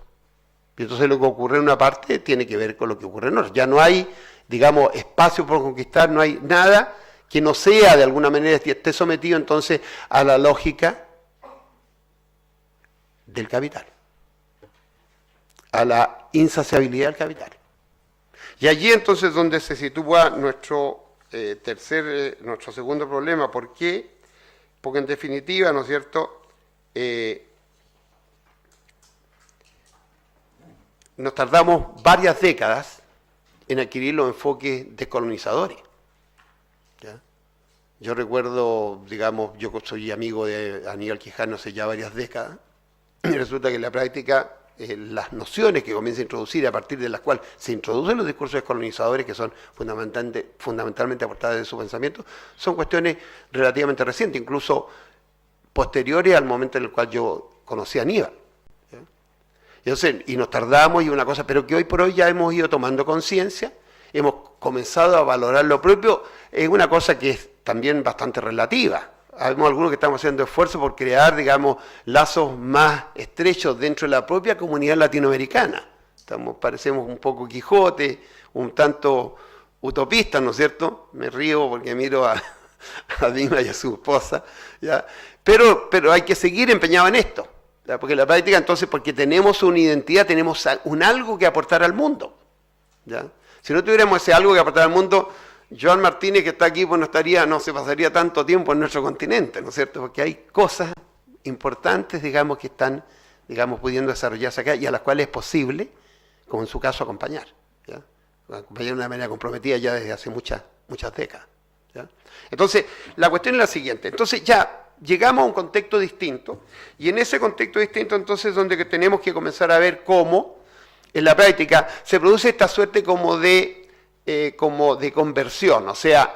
Y entonces lo que ocurre en una parte tiene que ver con lo que ocurre en otra. Ya no hay, digamos, espacio por conquistar, no hay nada que no sea de alguna manera, esté sometido entonces a la lógica del capital, a la insaciabilidad del capital. Y allí entonces donde se sitúa nuestro segundo problema. ¿Por qué? Porque en definitiva, ¿no es cierto?, nos tardamos varias décadas en adquirir los enfoques descolonizadores. ¿Ya? Yo recuerdo, digamos, yo soy amigo de Aníbal Quijano hace ya varias décadas, y resulta que en la práctica las nociones que comienza a introducir, a partir de las cuales se introducen los discursos descolonizadores, que son fundamentalmente aportadas de su pensamiento, son cuestiones relativamente recientes, incluso posteriores al momento en el cual yo conocí a Aníbal. Entonces, y nos tardamos y una cosa, pero que hoy por hoy ya hemos ido tomando conciencia, hemos comenzado a valorar lo propio, es una cosa que es también bastante relativa. Habemos algunos que estamos haciendo esfuerzos por crear, digamos, lazos más estrechos dentro de la propia comunidad latinoamericana. Parecemos un poco Quijote, un tanto utopistas, ¿no es cierto? Me río porque miro a Dima y a su esposa, ¿ya? Pero hay que seguir empeñado en esto. Porque la práctica, entonces, porque tenemos una identidad, tenemos un algo que aportar al mundo. ¿Ya? Si no tuviéramos ese algo que aportar al mundo, Joan Martínez, que está aquí, pues no se pasaría tanto tiempo en nuestro continente, ¿no es cierto? Porque hay cosas importantes, digamos, que están, digamos, pudiendo desarrollarse acá y a las cuales es posible, como en su caso, acompañar. ¿Ya? Acompañar de una manera comprometida ya desde hace muchas décadas. ¿Ya? Entonces, la cuestión es la siguiente. Entonces, ya llegamos a un contexto distinto, y en ese contexto distinto entonces donde tenemos que comenzar a ver cómo en la práctica se produce esta suerte como de conversión. O sea,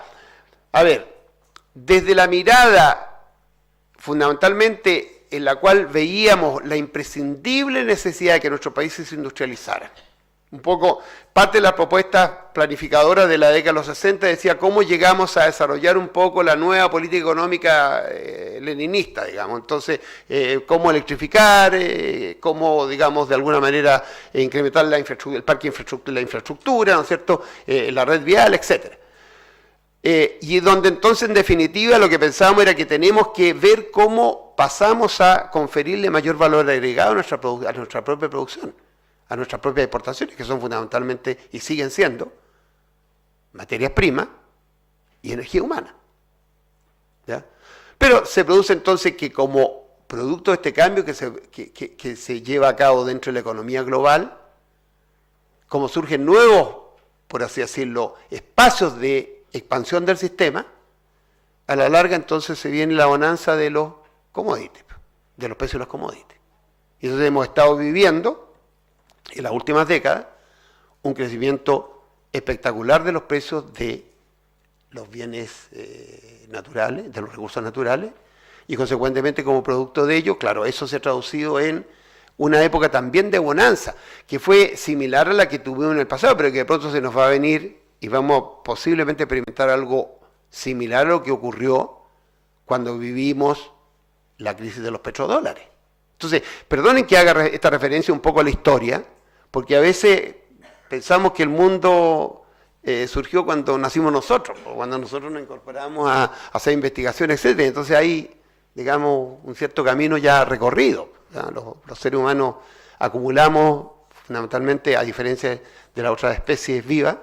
a ver, desde la mirada fundamentalmente en la cual veíamos la imprescindible necesidad de que nuestros países se industrializaran, Un poco, parte de las propuestas planificadoras de la década de los 60 decía cómo llegamos a desarrollar un poco la nueva política económica leninista, digamos. Entonces, cómo electrificar, cómo, digamos, de alguna manera incrementar la infraestructura, el parque infraestructura, la infraestructura, ¿no es cierto?, la red vial, etcétera. Y donde entonces, en definitiva, lo que pensábamos era que tenemos que ver cómo pasamos a conferirle mayor valor agregado a nuestra propia producción, a nuestras propias exportaciones, que son fundamentalmente, y siguen siendo, materias primas y energía humana. ¿Ya? Pero se produce entonces que como producto de este cambio que se lleva a cabo dentro de la economía global, como surgen nuevos, por así decirlo, espacios de expansión del sistema, a la larga entonces se viene la bonanza de los commodities, de los precios de los commodities. Y entonces hemos estado viviendo en las últimas décadas un crecimiento espectacular de los precios de los bienes naturales, de los recursos naturales, y consecuentemente como producto de ello, claro, eso se ha traducido en una época también de bonanza, que fue similar a la que tuvimos en el pasado, pero que de pronto se nos va a venir y vamos posiblemente a experimentar algo similar a lo que ocurrió cuando vivimos la crisis de los petrodólares. Entonces, perdonen que haga esta referencia un poco a la historia, porque a veces pensamos que el mundo surgió cuando nacimos nosotros, o cuando nosotros nos incorporamos a hacer investigaciones, etc. Entonces hay, digamos, un cierto camino ya recorrido. Los seres humanos acumulamos, fundamentalmente, a diferencia de las otras especies vivas,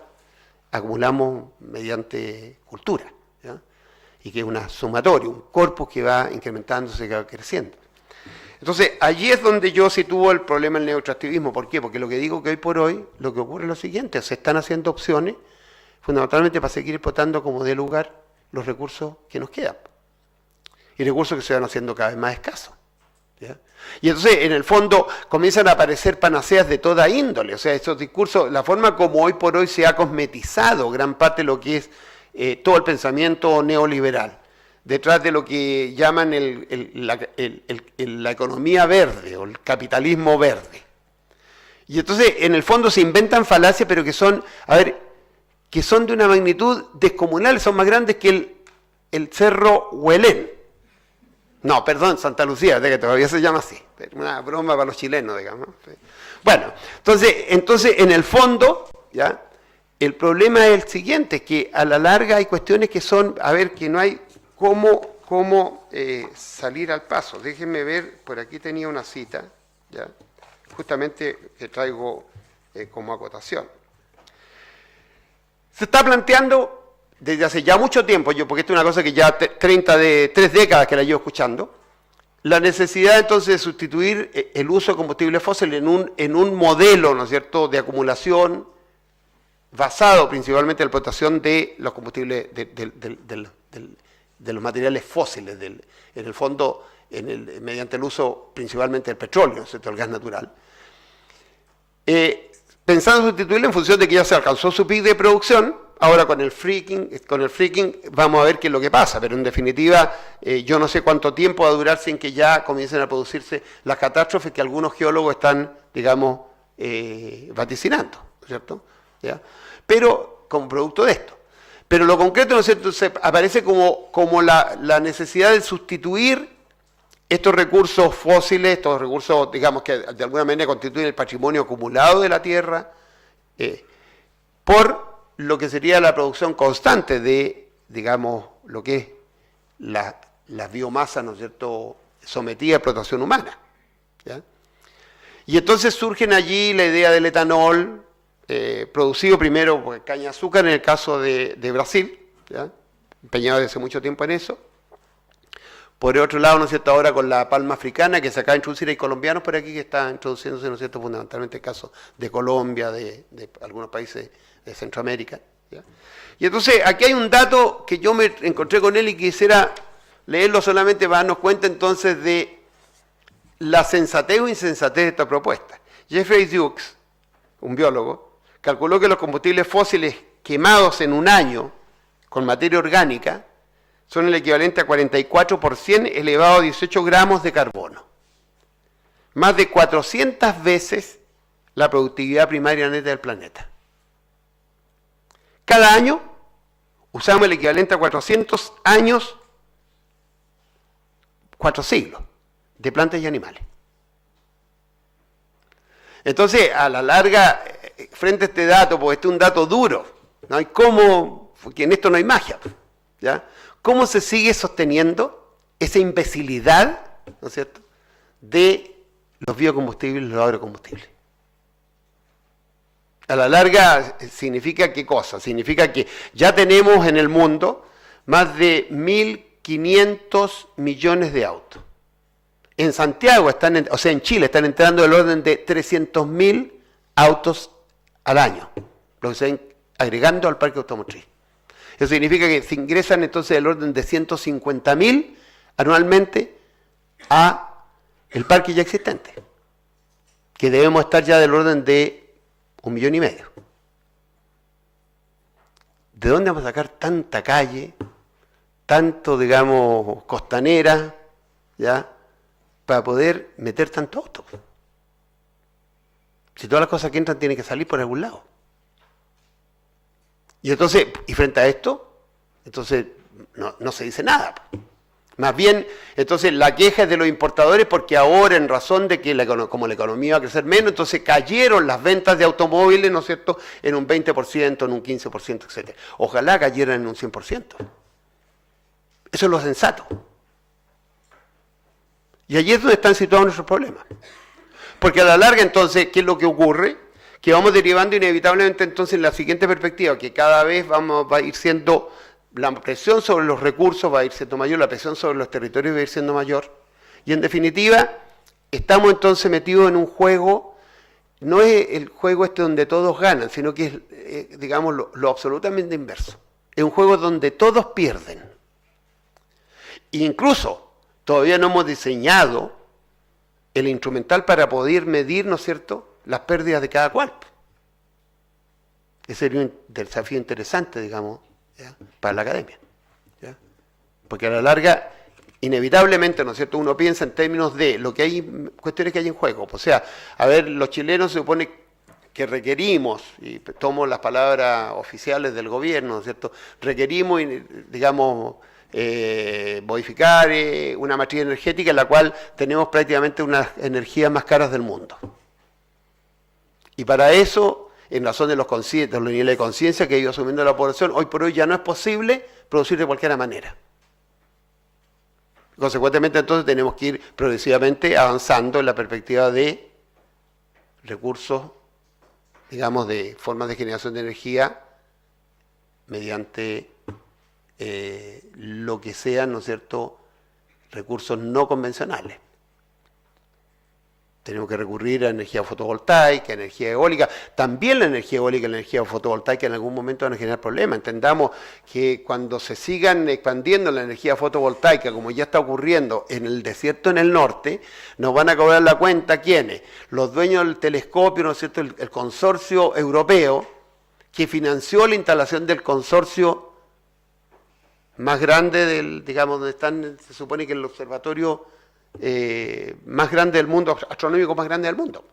acumulamos mediante cultura, ¿ya? Y que es una sumatoria, un corpus que va incrementándose, que va creciendo. Entonces, allí es donde yo sitúo el problema del neoextractivismo. ¿Por qué? Porque lo que digo que hoy por hoy, lo que ocurre es lo siguiente, se están haciendo opciones, fundamentalmente para seguir explotando como dé lugar los recursos que nos quedan. Y recursos que se van haciendo cada vez más escasos, ¿ya? Y entonces, en el fondo, comienzan a aparecer panaceas de toda índole. O sea, estos discursos, la forma como hoy por hoy se ha cosmetizado gran parte de lo que es todo el pensamiento neoliberal, detrás de lo que llaman la economía verde o el capitalismo verde. Y entonces, en el fondo, se inventan falacias, pero que son, que son de una magnitud descomunal, son más grandes que el Cerro Huelén. No, perdón, Santa Lucía, que todavía se llama así. Una broma para los chilenos, digamos. Bueno, entonces en el fondo, ¿ya? El problema es el siguiente, que a la larga hay cuestiones que son, que no hay cómo salir al paso. Déjenme ver, por aquí tenía una cita, ¿ya? Justamente que traigo como acotación. Se está planteando desde hace ya mucho tiempo, porque esto es una cosa que ya 3 décadas que la llevo escuchando, la necesidad entonces de sustituir el uso de combustibles fósiles en un modelo, ¿no es cierto?, de acumulación basado principalmente en la explotación de los combustibles, de los materiales fósiles, en el fondo, mediante el uso principalmente del petróleo, ¿no es cierto?, el gas natural. Pensando en sustituirlo en función de que ya se alcanzó su pico de producción. Ahora con el fracking vamos a ver qué es lo que pasa, pero en definitiva yo no sé cuánto tiempo va a durar sin que ya comiencen a producirse las catástrofes que algunos geólogos están, digamos, vaticinando, ¿no es cierto? ¿Ya? Pero como producto de esto. Pero lo concreto, ¿no es cierto?, aparece como la necesidad de sustituir estos recursos fósiles, estos recursos, digamos, que de alguna manera constituyen el patrimonio acumulado de la Tierra, por lo que sería la producción constante de, digamos, lo que es la biomasa, ¿no es cierto?, sometida a explotación humana, ¿ya? Y entonces surgen allí la idea del etanol, producido primero por caña de azúcar en el caso de Brasil, ¿ya?, empeñado desde hace mucho tiempo en eso. Por el otro lado, ¿no es cierto?, ahora con la palma africana que se acaba de introducir, hay colombianos por aquí que están introduciéndose, ¿no es cierto?, fundamentalmente el caso de Colombia, de algunos países de Centroamérica, ¿ya? Y entonces aquí hay un dato que yo me encontré con él y quisiera leerlo solamente para darnos cuenta entonces de la sensatez o insensatez de esta propuesta. Jeffrey Dukes, un biólogo, calculó que los combustibles fósiles quemados en un año con materia orgánica son el equivalente a 44 por 100 elevado a 18 gramos de carbono. Más de 400 veces la productividad primaria neta del planeta. Cada año usamos el equivalente a 400 años, 4 siglos, de plantas y animales. Entonces, a la larga, frente a este dato, porque este es un dato duro, no hay cómo, porque en esto no hay magia, ¿ya? ¿Cómo se sigue sosteniendo esa imbecilidad, ¿no es cierto?, de los biocombustibles y los agrocombustibles? A la larga, ¿significa qué cosa? Significa que ya tenemos en el mundo más de 1.500 millones de autos. En Santiago, en Chile, están entrando del orden de 300.000 autos al año, lo que se están agregando al parque automotriz. Eso significa que se ingresan entonces del orden de 150.000 anualmente a el parque ya existente, que debemos estar ya del orden de 1,5 millones. ¿De dónde vamos a sacar tanta calle, tanto, digamos, costanera, ya, para poder meter tanto auto? Si todas las cosas que entran tienen que salir por algún lado. Y entonces, y frente a esto, entonces no se dice nada. Más bien, entonces la queja es de los importadores porque ahora, en razón de que como la economía va a crecer menos, entonces cayeron las ventas de automóviles, ¿no es cierto?, en un 20%, en un 15%, etc. Ojalá cayeran en un 100%. Eso es lo sensato. Y allí es donde están situados nuestros problemas. Porque a la larga, entonces, ¿qué es lo que ocurre? Que vamos derivando inevitablemente entonces en la siguiente perspectiva, que cada vez va a ir siendo, la presión sobre los recursos va a ir siendo mayor, la presión sobre los territorios va a ir siendo mayor. Y en definitiva, estamos entonces metidos en un juego, no es el juego este donde todos ganan, sino que es, digamos, lo absolutamente inverso. Es un juego donde todos pierden. E incluso, todavía no hemos diseñado el instrumental para poder medir, ¿no es cierto?, las pérdidas de cada cual. Ese sería un desafío interesante, digamos, ¿ya?, para la academia, ¿ya? Porque a la larga, inevitablemente, ¿no es cierto?, uno piensa en términos de lo que hay, cuestiones que hay en juego. O sea, a ver, los chilenos se supone que requerimos, y tomo las palabras oficiales del gobierno, ¿no es cierto?, requerimos, digamos, modificar una matriz energética en la cual tenemos prácticamente unas energías más caras del mundo. Y para eso, en razón de los niveles de conciencia que ha ido asumiendo la población, hoy por hoy ya no es posible producir de cualquier manera. Consecuentemente, entonces, tenemos que ir progresivamente avanzando en la perspectiva de recursos, digamos, de formas de generación de energía mediante lo que sean, ¿no es cierto?, recursos no convencionales. Tenemos que recurrir a energía fotovoltaica, energía eólica. También la energía eólica y la energía fotovoltaica en algún momento van a generar problemas. Entendamos que cuando se sigan expandiendo la energía fotovoltaica, como ya está ocurriendo en el desierto en el norte, nos van a cobrar la cuenta ¿quiénes? Los dueños del telescopio, ¿no es cierto?, el consorcio europeo, que financió la instalación del consorcio más grande digamos, donde están, se supone que el observatorio más grande del mundo, astronómico más grande del mundo,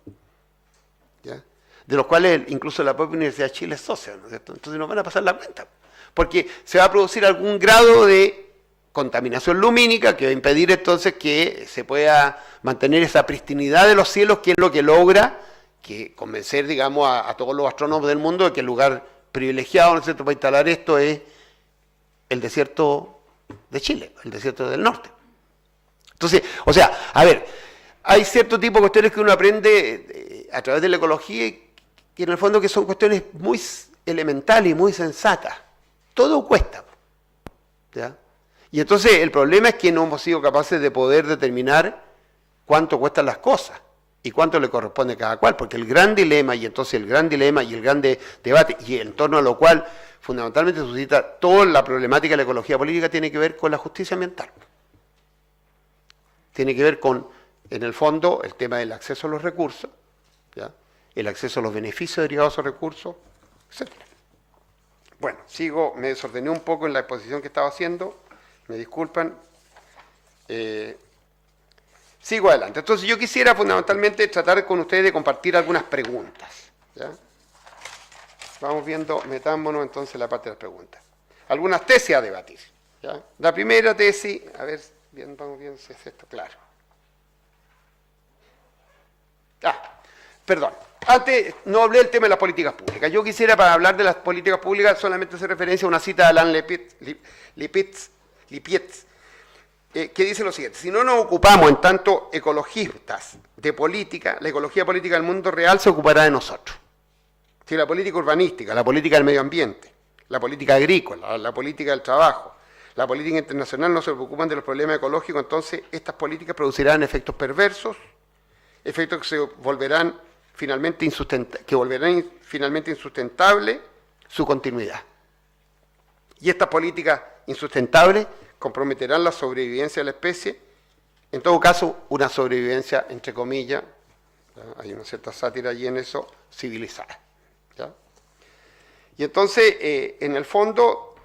¿ya?, de los cuales incluso la propia Universidad de Chile es socia, ¿no es cierto? Entonces nos van a pasar la cuenta, porque se va a producir algún grado de contaminación lumínica que va a impedir entonces que se pueda mantener esa pristinidad de los cielos, que es lo que logra convencer, digamos, a todos los astrónomos del mundo de que el lugar privilegiado, ¿no es cierto?, para instalar esto es el desierto de Chile, el desierto del norte. Entonces, o sea, a ver, hay cierto tipo de cuestiones que uno aprende a través de la ecología que en el fondo que son cuestiones muy elementales y muy sensatas. Todo cuesta, ¿ya? Y entonces el problema es que no hemos sido capaces de poder determinar cuánto cuestan las cosas y cuánto le corresponde a cada cual, porque el gran dilema y el gran debate, y en torno a lo cual fundamentalmente suscita toda la problemática de la ecología política, tiene que ver con la justicia ambiental. Tiene que ver con, en el fondo, el tema del acceso a los recursos, ¿ya?, el acceso a los beneficios derivados de esos recursos, etc. Bueno, me desordené un poco en la exposición que estaba haciendo, me disculpan. Sigo adelante. Entonces yo quisiera fundamentalmente tratar con ustedes de compartir algunas preguntas. ¿Ya? Vamos viendo, metámonos entonces en la parte de las preguntas. Algunas tesis a debatir. ¿Ya? La primera tesis, a ver, bien, vamos viendo si es esto, claro. Perdón. Antes no hablé del tema de las políticas públicas. Yo quisiera, para hablar de las políticas públicas, solamente hacer referencia a una cita de Alain Lipitz, que dice lo siguiente: si no nos ocupamos en tanto ecologistas de política, la ecología política del mundo real se ocupará de nosotros. Si la política urbanística, la política del medio ambiente, la política agrícola, la política del trabajo, la política internacional no se preocupan de los problemas ecológicos, entonces estas políticas producirán efectos perversos, efectos que se volverán finalmente insustentable su continuidad. Y estas políticas insustentables comprometerán la sobrevivencia de la especie, en todo caso una sobrevivencia entre comillas, ¿ya? Hay una cierta sátira allí en eso, civilizada. ¿Ya? Y entonces, en el fondo,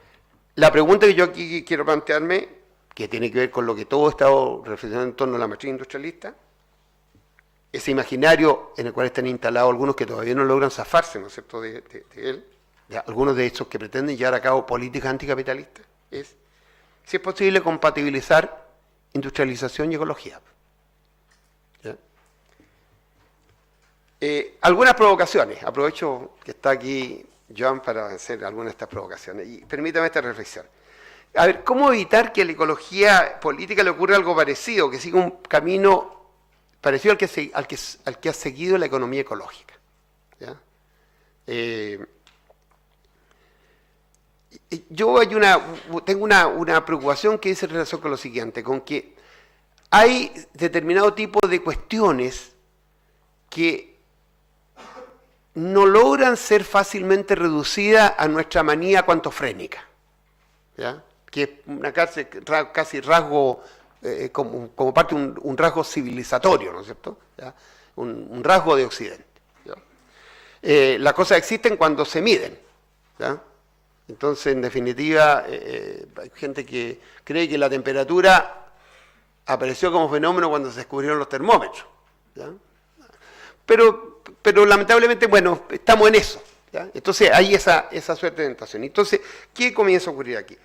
la pregunta que yo aquí quiero plantearme, que tiene que ver con lo que todo he estado reflexionando en torno a la matriz industrialista, ese imaginario en el cual están instalados algunos que todavía no logran zafarse, ¿no es cierto?, de él, de algunos de estos que pretenden llevar a cabo políticas anticapitalistas, es si es posible compatibilizar industrialización y ecología. ¿Ya? Algunas provocaciones, aprovecho que está aquí Joan para hacer algunas de estas provocaciones, y permítame esta reflexión. A ver, ¿cómo evitar que a la ecología política le ocurra algo parecido, que siga un camino parecido al que ha seguido la economía ecológica? ¿Ya? Yo tengo una preocupación que es en relación con lo siguiente, con que hay determinado tipo de cuestiones que no logran ser fácilmente reducidas a nuestra manía cuantofrénica, ¿ya? Que es una casi rasgo, como parte de un rasgo civilizatorio, ¿no es cierto? ¿Ya? Un rasgo de Occidente. ¿Ya? Las cosas existen cuando se miden. ¿Ya? Entonces, en definitiva, hay gente que cree que la temperatura apareció como fenómeno cuando se descubrieron los termómetros. ¿Ya? Pero lamentablemente, bueno, estamos en eso. ¿Ya? Entonces, hay esa suerte de tentación. Entonces, ¿qué comienza a ocurrir aquí?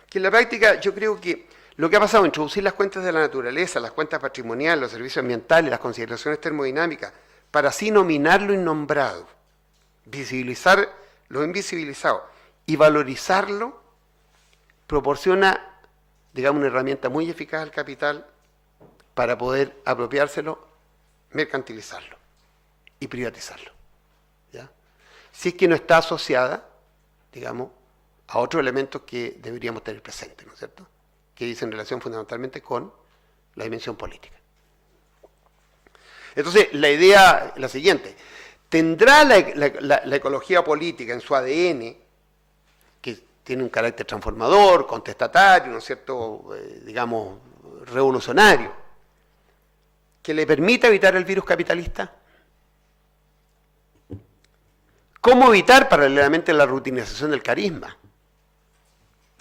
Que en la práctica yo creo que lo que ha pasado, introducir las cuentas de la naturaleza, las cuentas patrimoniales, los servicios ambientales, las consideraciones termodinámicas, para así nominar lo innombrado, visibilizar lo invisibilizado y valorizarlo, proporciona, digamos, una herramienta muy eficaz al capital para poder apropiárselo, mercantilizarlo y privatizarlo. ¿Ya? Si es que no está asociada, digamos, a otros elementos que deberíamos tener presentes, ¿no es cierto?, que dicen relación fundamentalmente con la dimensión política. Entonces, la idea es la siguiente: ¿tendrá la ecología política en su ADN, que tiene un carácter transformador, contestatario, ¿no es cierto?, digamos, revolucionario, que le permita evitar el virus capitalista? ¿Cómo evitar paralelamente la rutinización del carisma?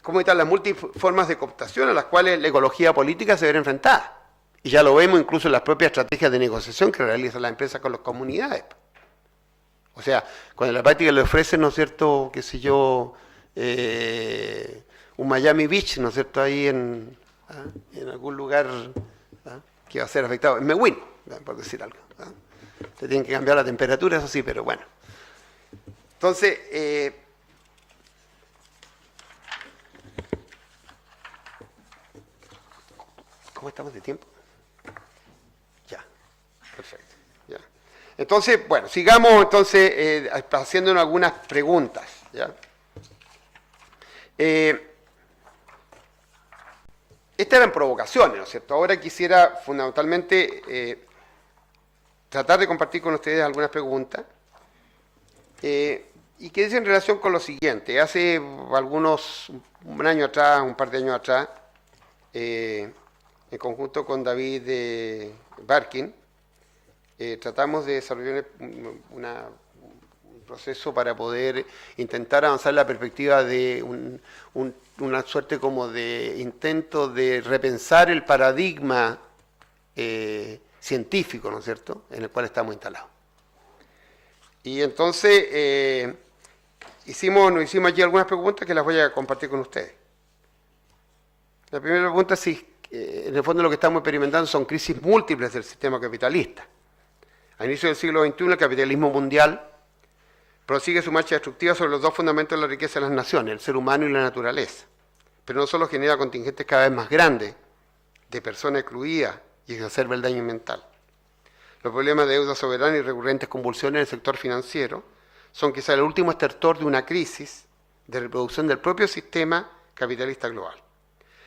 ¿Cómo evitar las múltiples formas de cooptación a las cuales la ecología política se verá enfrentada? Y ya lo vemos incluso en las propias estrategias de negociación que realizan las empresas con las comunidades. O sea, cuando en la práctica le ofrecen, ¿no es cierto?, qué sé yo, un Miami Beach, ¿no es cierto?, ahí en algún lugar que va a ser afectado, en Mewin, por decir algo. Se tienen que cambiar la temperatura, eso sí, pero bueno. Entonces, ¿cómo estamos de tiempo? Ya, perfecto. Ya. Entonces, bueno, sigamos entonces haciéndonos algunas preguntas. ¿Ya? Estas eran provocaciones, ¿no es cierto? Ahora quisiera fundamentalmente tratar de compartir con ustedes algunas preguntas y que dicen en relación con lo siguiente. Hace un año atrás, un par de años atrás, en conjunto con David Barkin, tratamos de desarrollar un proceso para poder intentar avanzar en la perspectiva de una suerte como de intento de repensar el paradigma científico, ¿no es cierto?, en el cual estamos instalados. Y entonces nos hicimos aquí algunas preguntas que las voy a compartir con ustedes. La primera pregunta es si en el fondo lo que estamos experimentando son crisis múltiples del sistema capitalista. A inicio del siglo XXI el capitalismo mundial prosigue su marcha destructiva sobre los dos fundamentos de la riqueza de las naciones, el ser humano y la naturaleza. Pero no solo genera contingentes cada vez más grandes de personas excluidas y exacerba el daño mental. Los problemas de deuda soberana y recurrentes convulsiones en el sector financiero son quizá el último estertor de una crisis de reproducción del propio sistema capitalista global.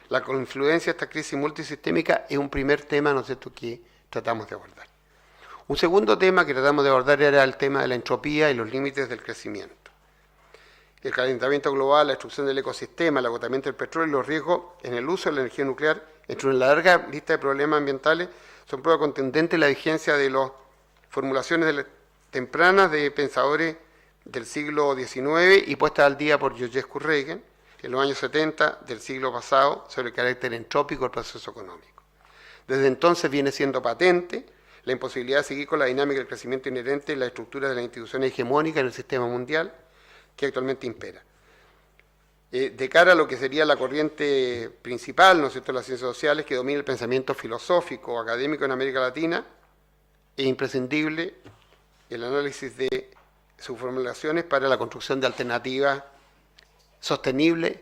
La confluencia de esta crisis multisistémica es un primer tema, ¿no es cierto?, que tratamos de abordar. Un segundo tema que tratamos de abordar era el tema de la entropía y los límites del crecimiento. El calentamiento global, la destrucción del ecosistema, el agotamiento del petróleo y los riesgos en el uso de la energía nuclear, entre una larga lista de problemas ambientales, son prueba contundente de la vigencia de las formulaciones tempranas de pensadores del siglo XIX y puestas al día por Georgescu Reagan en los años 70 del siglo pasado sobre el carácter entrópico del proceso económico. Desde entonces viene siendo patente la imposibilidad de seguir con la dinámica del crecimiento inherente en la estructura de las instituciones hegemónicas en el sistema mundial que actualmente impera. De cara a lo que sería la corriente principal, ¿no es cierto?, de las ciencias sociales que domina el pensamiento filosófico o académico en América Latina, es imprescindible el análisis de sus formulaciones para la construcción de alternativas sostenibles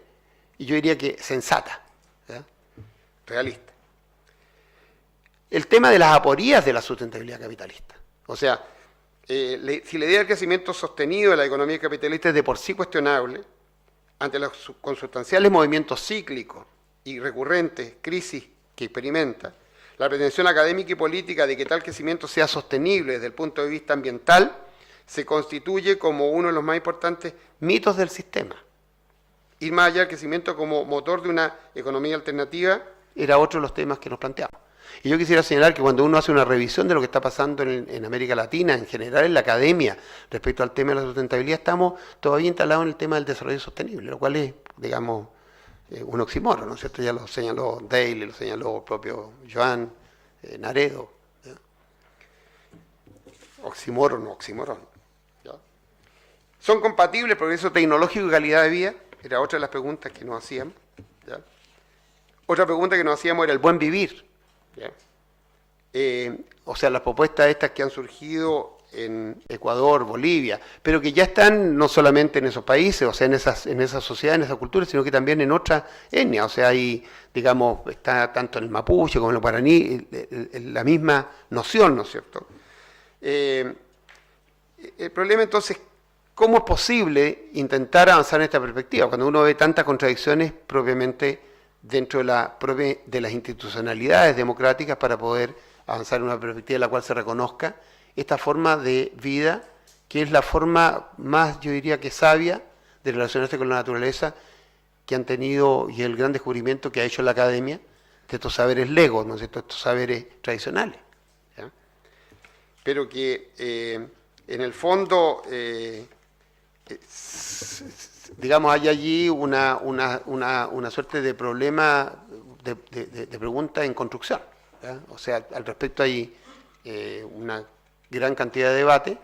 y yo diría que sensatas, ¿ya?, realistas. El tema de las aporías de la sustentabilidad capitalista. O sea, si la idea del crecimiento sostenido de la economía capitalista es de por sí cuestionable, ante los consustanciales movimientos cíclicos y recurrentes crisis que experimenta, la pretensión académica y política de que tal crecimiento sea sostenible desde el punto de vista ambiental se constituye como uno de los más importantes mitos del sistema. Ir más allá del crecimiento como motor de una economía alternativa era otro de los temas que nos planteamos. Y yo quisiera señalar que cuando uno hace una revisión de lo que está pasando en América Latina, en general en la academia, respecto al tema de la sustentabilidad, estamos todavía instalados en el tema del desarrollo sostenible, lo cual es, digamos, un oxímoron, ¿no es cierto? Ya lo señaló Dale, lo señaló el propio Joan Naredo. ¿Ya? Oxímoron. ¿Ya? ¿Son compatibles progreso tecnológico y calidad de vida? Era otra de las preguntas que nos hacíamos. ¿Ya? Otra pregunta que nos hacíamos era el buen vivir. ¿Ya? O sea, las propuestas estas que han surgido en Ecuador, Bolivia, pero que ya están no solamente en esos países, o sea, en esas sociedades, en esas culturas, sino que también en otras etnias. O sea, hay, digamos, está tanto en el mapuche como en el guaraní, la misma noción, ¿no es cierto? El problema entonces, ¿cómo es posible intentar avanzar en esta perspectiva? Cuando uno ve tantas contradicciones propiamente dentro de las institucionalidades democráticas para poder avanzar en una perspectiva en la cual se reconozca esta forma de vida, que es la forma más, yo diría que sabia, de relacionarse con la naturaleza que han tenido, y el gran descubrimiento que ha hecho la academia de estos saberes legos, ¿no es cierto?, estos saberes tradicionales. ¿Ya? Pero que en el fondo, digamos, hay allí una suerte de problema, de pregunta en construcción. ¿Ya? O sea, al respecto hay una gran cantidad de debate.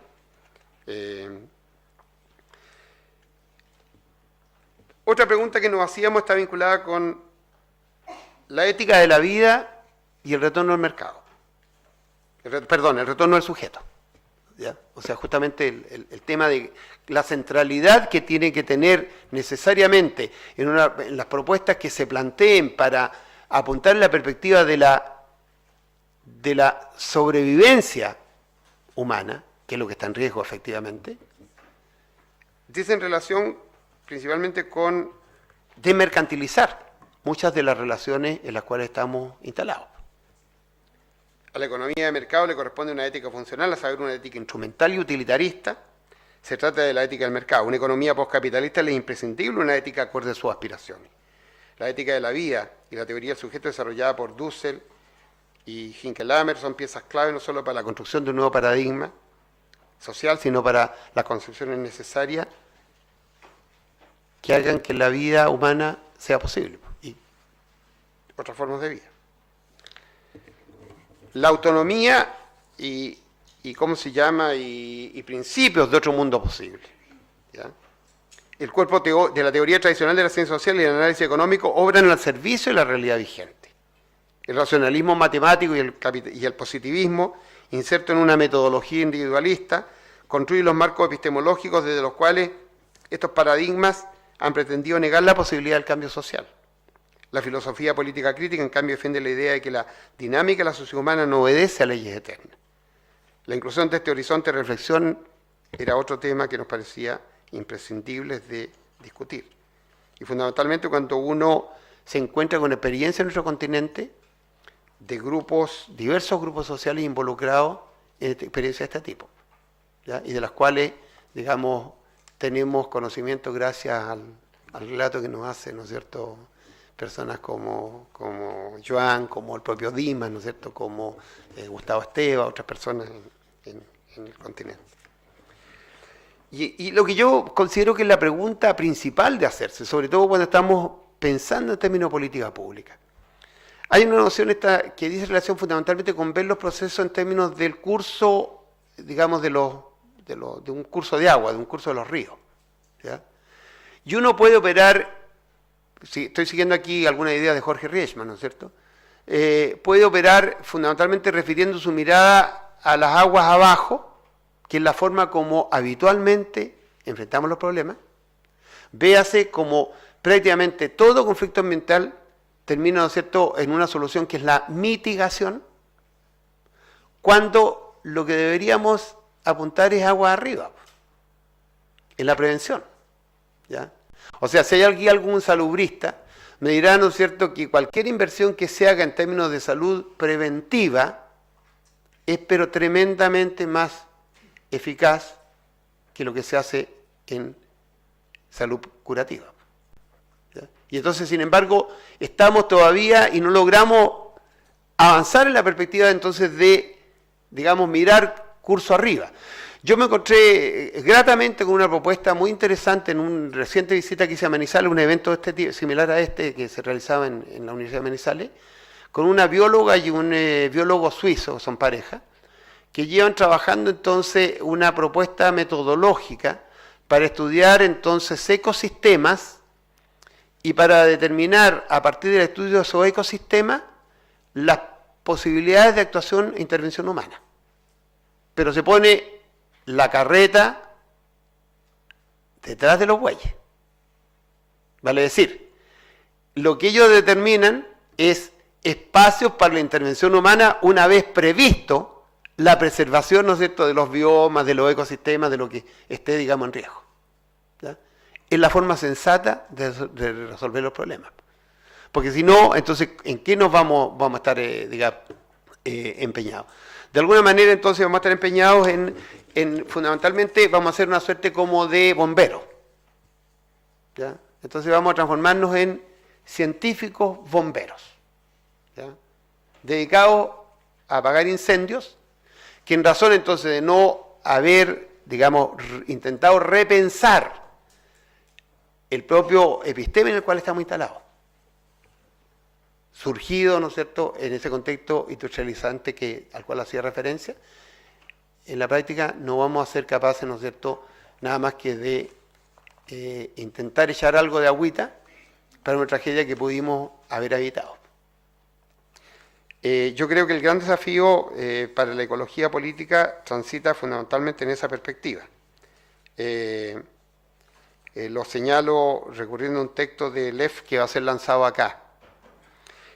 Otra pregunta que nos hacíamos está vinculada con la ética de la vida y el retorno al mercado. El retorno al sujeto. ¿Ya? O sea, justamente el tema de la centralidad que tiene que tener necesariamente en las propuestas que se planteen para apuntar en la perspectiva de la sobrevivencia humana, que es lo que está en riesgo efectivamente, dice en relación principalmente con desmercantilizar muchas de las relaciones en las cuales estamos instalados. A la economía de mercado le corresponde una ética funcional, a saber, una ética instrumental y utilitarista. Se trata de la ética del mercado. Una economía postcapitalista le es imprescindible una ética acorde a sus aspiraciones. La ética de la vida y la teoría del sujeto desarrollada por Dussel y Hinckelhammer son piezas clave no solo para la construcción de un nuevo paradigma social, sino para las concepciones necesarias que hagan que la vida humana sea posible y otras formas de vida. la autonomía y ¿cómo se llama? Y principios de otro mundo posible. ¿Ya? El cuerpo de la teoría tradicional de la ciencia social y el análisis económico obran al servicio de la realidad vigente. El racionalismo matemático y el positivismo, inserto en una metodología individualista, construye los marcos epistemológicos desde los cuales estos paradigmas han pretendido negar la posibilidad del cambio social. La filosofía política crítica, en cambio, defiende la idea de que la dinámica de la sociedad humana no obedece a leyes eternas. La inclusión de este horizonte de reflexión era otro tema que nos parecía imprescindible de discutir. Y fundamentalmente cuando uno se encuentra con experiencia en nuestro continente de diversos grupos sociales involucrados en experiencias de este tipo, ¿ya? Y de las cuales, digamos, tenemos conocimiento gracias al relato que nos hace, ¿no es cierto?, personas como Joan, como el propio Dimas, ¿no es cierto?, como Gustavo Esteva, otras personas en el continente. Y lo que yo considero que es la pregunta principal de hacerse, sobre todo cuando estamos pensando en términos de política pública. Hay una noción que dice relación fundamentalmente con ver los procesos en términos del curso, digamos, de un curso de agua, de un curso de los ríos, ¿ya? Y uno puede operar, estoy siguiendo aquí alguna idea de Jorge Riechmann, ¿no es cierto? Puede operar fundamentalmente refiriendo su mirada a las aguas abajo, que es la forma como habitualmente enfrentamos los problemas. Véase como prácticamente todo conflicto ambiental termina, ¿no es cierto?, en una solución que es la mitigación, cuando lo que deberíamos apuntar es agua arriba, en la prevención, ¿ya? O sea, si hay aquí algún salubrista, me dirá, ¿no es cierto?, que cualquier inversión que se haga en términos de salud preventiva es pero tremendamente más eficaz que lo que se hace en salud curativa. ¿Ya? Y entonces, sin embargo, estamos todavía y no logramos avanzar en la perspectiva entonces de, digamos, mirar curso arriba. Yo me encontré gratamente con una propuesta muy interesante en una reciente visita que hice a Manizales, un evento similar a este que se realizaba en la Universidad de Manizales, con una bióloga y un biólogo suizo, son pareja, que llevan trabajando entonces una propuesta metodológica para estudiar entonces ecosistemas y para determinar a partir del estudio de esos ecosistemas las posibilidades de actuación e intervención humana. Pero se pone la carreta detrás de los bueyes. Vale decir, lo que ellos determinan es espacios para la intervención humana una vez previsto la preservación, ¿no es cierto?, de los biomas, de los ecosistemas, de lo que esté, digamos, en riesgo. ¿Ya? Es la forma sensata de resolver los problemas. Porque si no, entonces, ¿en qué nos vamos a estar, digamos, empeñados? De alguna manera, entonces, vamos a estar empeñados fundamentalmente, vamos a hacer una suerte como de bomberos. ¿Ya? Entonces vamos a transformarnos en científicos bomberos, ¿ya?, dedicados a apagar incendios, que en razón entonces de no haber, digamos, intentado repensar el propio epistema en el cual estamos instalados, surgido, ¿no es cierto?, en ese contexto industrializante al cual hacía referencia, en la práctica no vamos a ser capaces, ¿no es cierto?, nada más que de intentar echar algo de agüita para una tragedia que pudimos haber evitado. Yo creo que el gran desafío para la ecología política transita fundamentalmente en esa perspectiva. Lo señalo recurriendo a un texto de Leff que va a ser lanzado acá.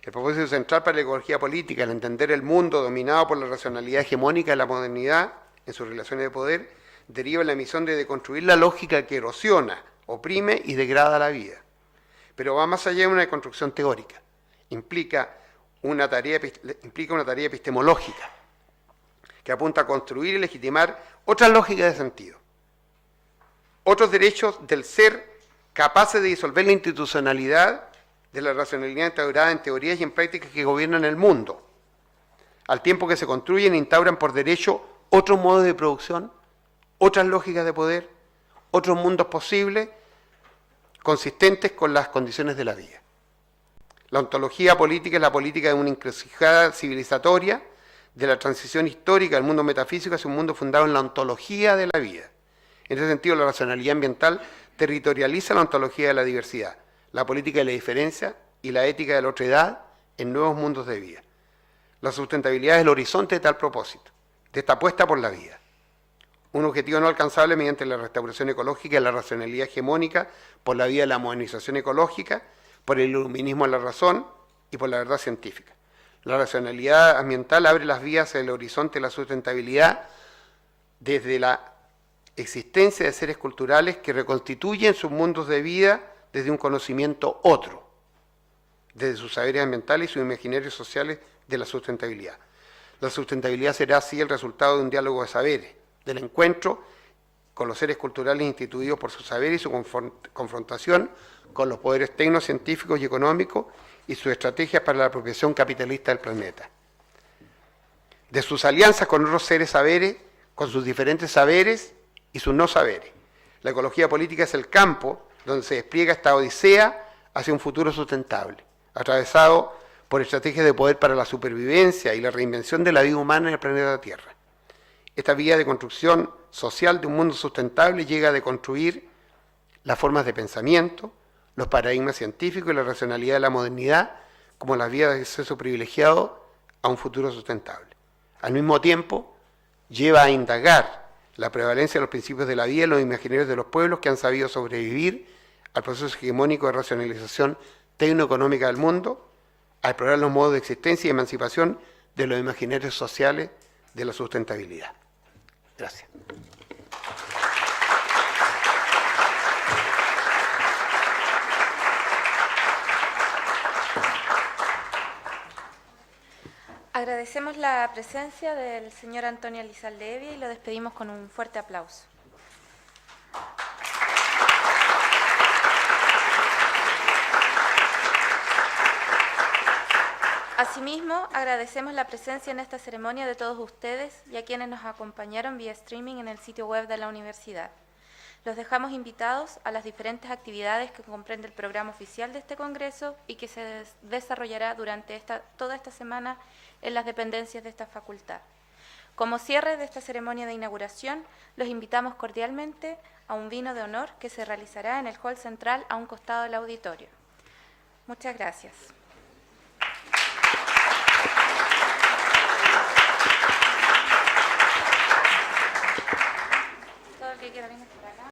El propósito central para la ecología política, el entender el mundo dominado por la racionalidad hegemónica de la modernidad en sus relaciones de poder, deriva en la misión de deconstruir la lógica que erosiona, oprime y degrada la vida. Pero va más allá de una deconstrucción teórica. Implica una tarea epistemológica que apunta a construir y legitimar otras lógicas de sentido, otros derechos del ser capaces de disolver la institucionalidad de la racionalidad instaurada en teorías y en prácticas que gobiernan el mundo, al tiempo que se construyen e instauran por derecho otros modos de producción, otras lógicas de poder, otros mundos posibles, consistentes con las condiciones de la vida. La ontología política es la política de una encrucijada civilizatoria de la transición histórica del mundo metafísico hacia un mundo fundado en la ontología de la vida. En ese sentido, la racionalidad ambiental territorializa la ontología de la diversidad, la política de la diferencia y la ética de la otredad en nuevos mundos de vida. La sustentabilidad es el horizonte de tal propósito, de esta apuesta por la vida. Un objetivo no alcanzable mediante la restauración ecológica y la racionalidad hegemónica por la vía de la modernización ecológica, por el iluminismo de la razón y por la verdad científica. La racionalidad ambiental abre las vías hacia el horizonte de la sustentabilidad desde la existencia de seres culturales que reconstituyen sus mundos de vida desde un conocimiento otro, desde sus saberes ambientales y sus imaginarios sociales de la sustentabilidad. La sustentabilidad será así el resultado de un diálogo de saberes, del encuentro con los seres culturales instituidos por sus saberes y su confrontación con los poderes tecnocientíficos y económicos y sus estrategias para la apropiación capitalista del planeta. De sus alianzas con otros seres saberes, con sus diferentes saberes y sus no saberes. La ecología política es el campo donde se despliega esta odisea hacia un futuro sustentable, atravesado por estrategias de poder para la supervivencia y la reinvención de la vida humana en el planeta Tierra. Esta vía de construcción social de un mundo sustentable llega a deconstruir las formas de pensamiento, los paradigmas científicos y la racionalidad de la modernidad como las vías de acceso privilegiado a un futuro sustentable. Al mismo tiempo, lleva a indagar la prevalencia de los principios de la vida en los imaginarios de los pueblos que han sabido sobrevivir al proceso hegemónico de racionalización tecnoeconómica del mundo, a explorar los modos de existencia y emancipación de los imaginarios sociales de la sustentabilidad. Gracias. Agradecemos la presencia del señor Antonio Elizalde Evia y lo despedimos con un fuerte aplauso. Asimismo, agradecemos la presencia en esta ceremonia de todos ustedes y a quienes nos acompañaron vía streaming en el sitio web de la universidad. Los dejamos invitados a las diferentes actividades que comprende el programa oficial de este congreso y que se desarrollará durante toda esta semana en las dependencias de esta facultad. Como cierre de esta ceremonia de inauguración, los invitamos cordialmente a un vino de honor que se realizará en el hall central a un costado del auditorio. Muchas gracias.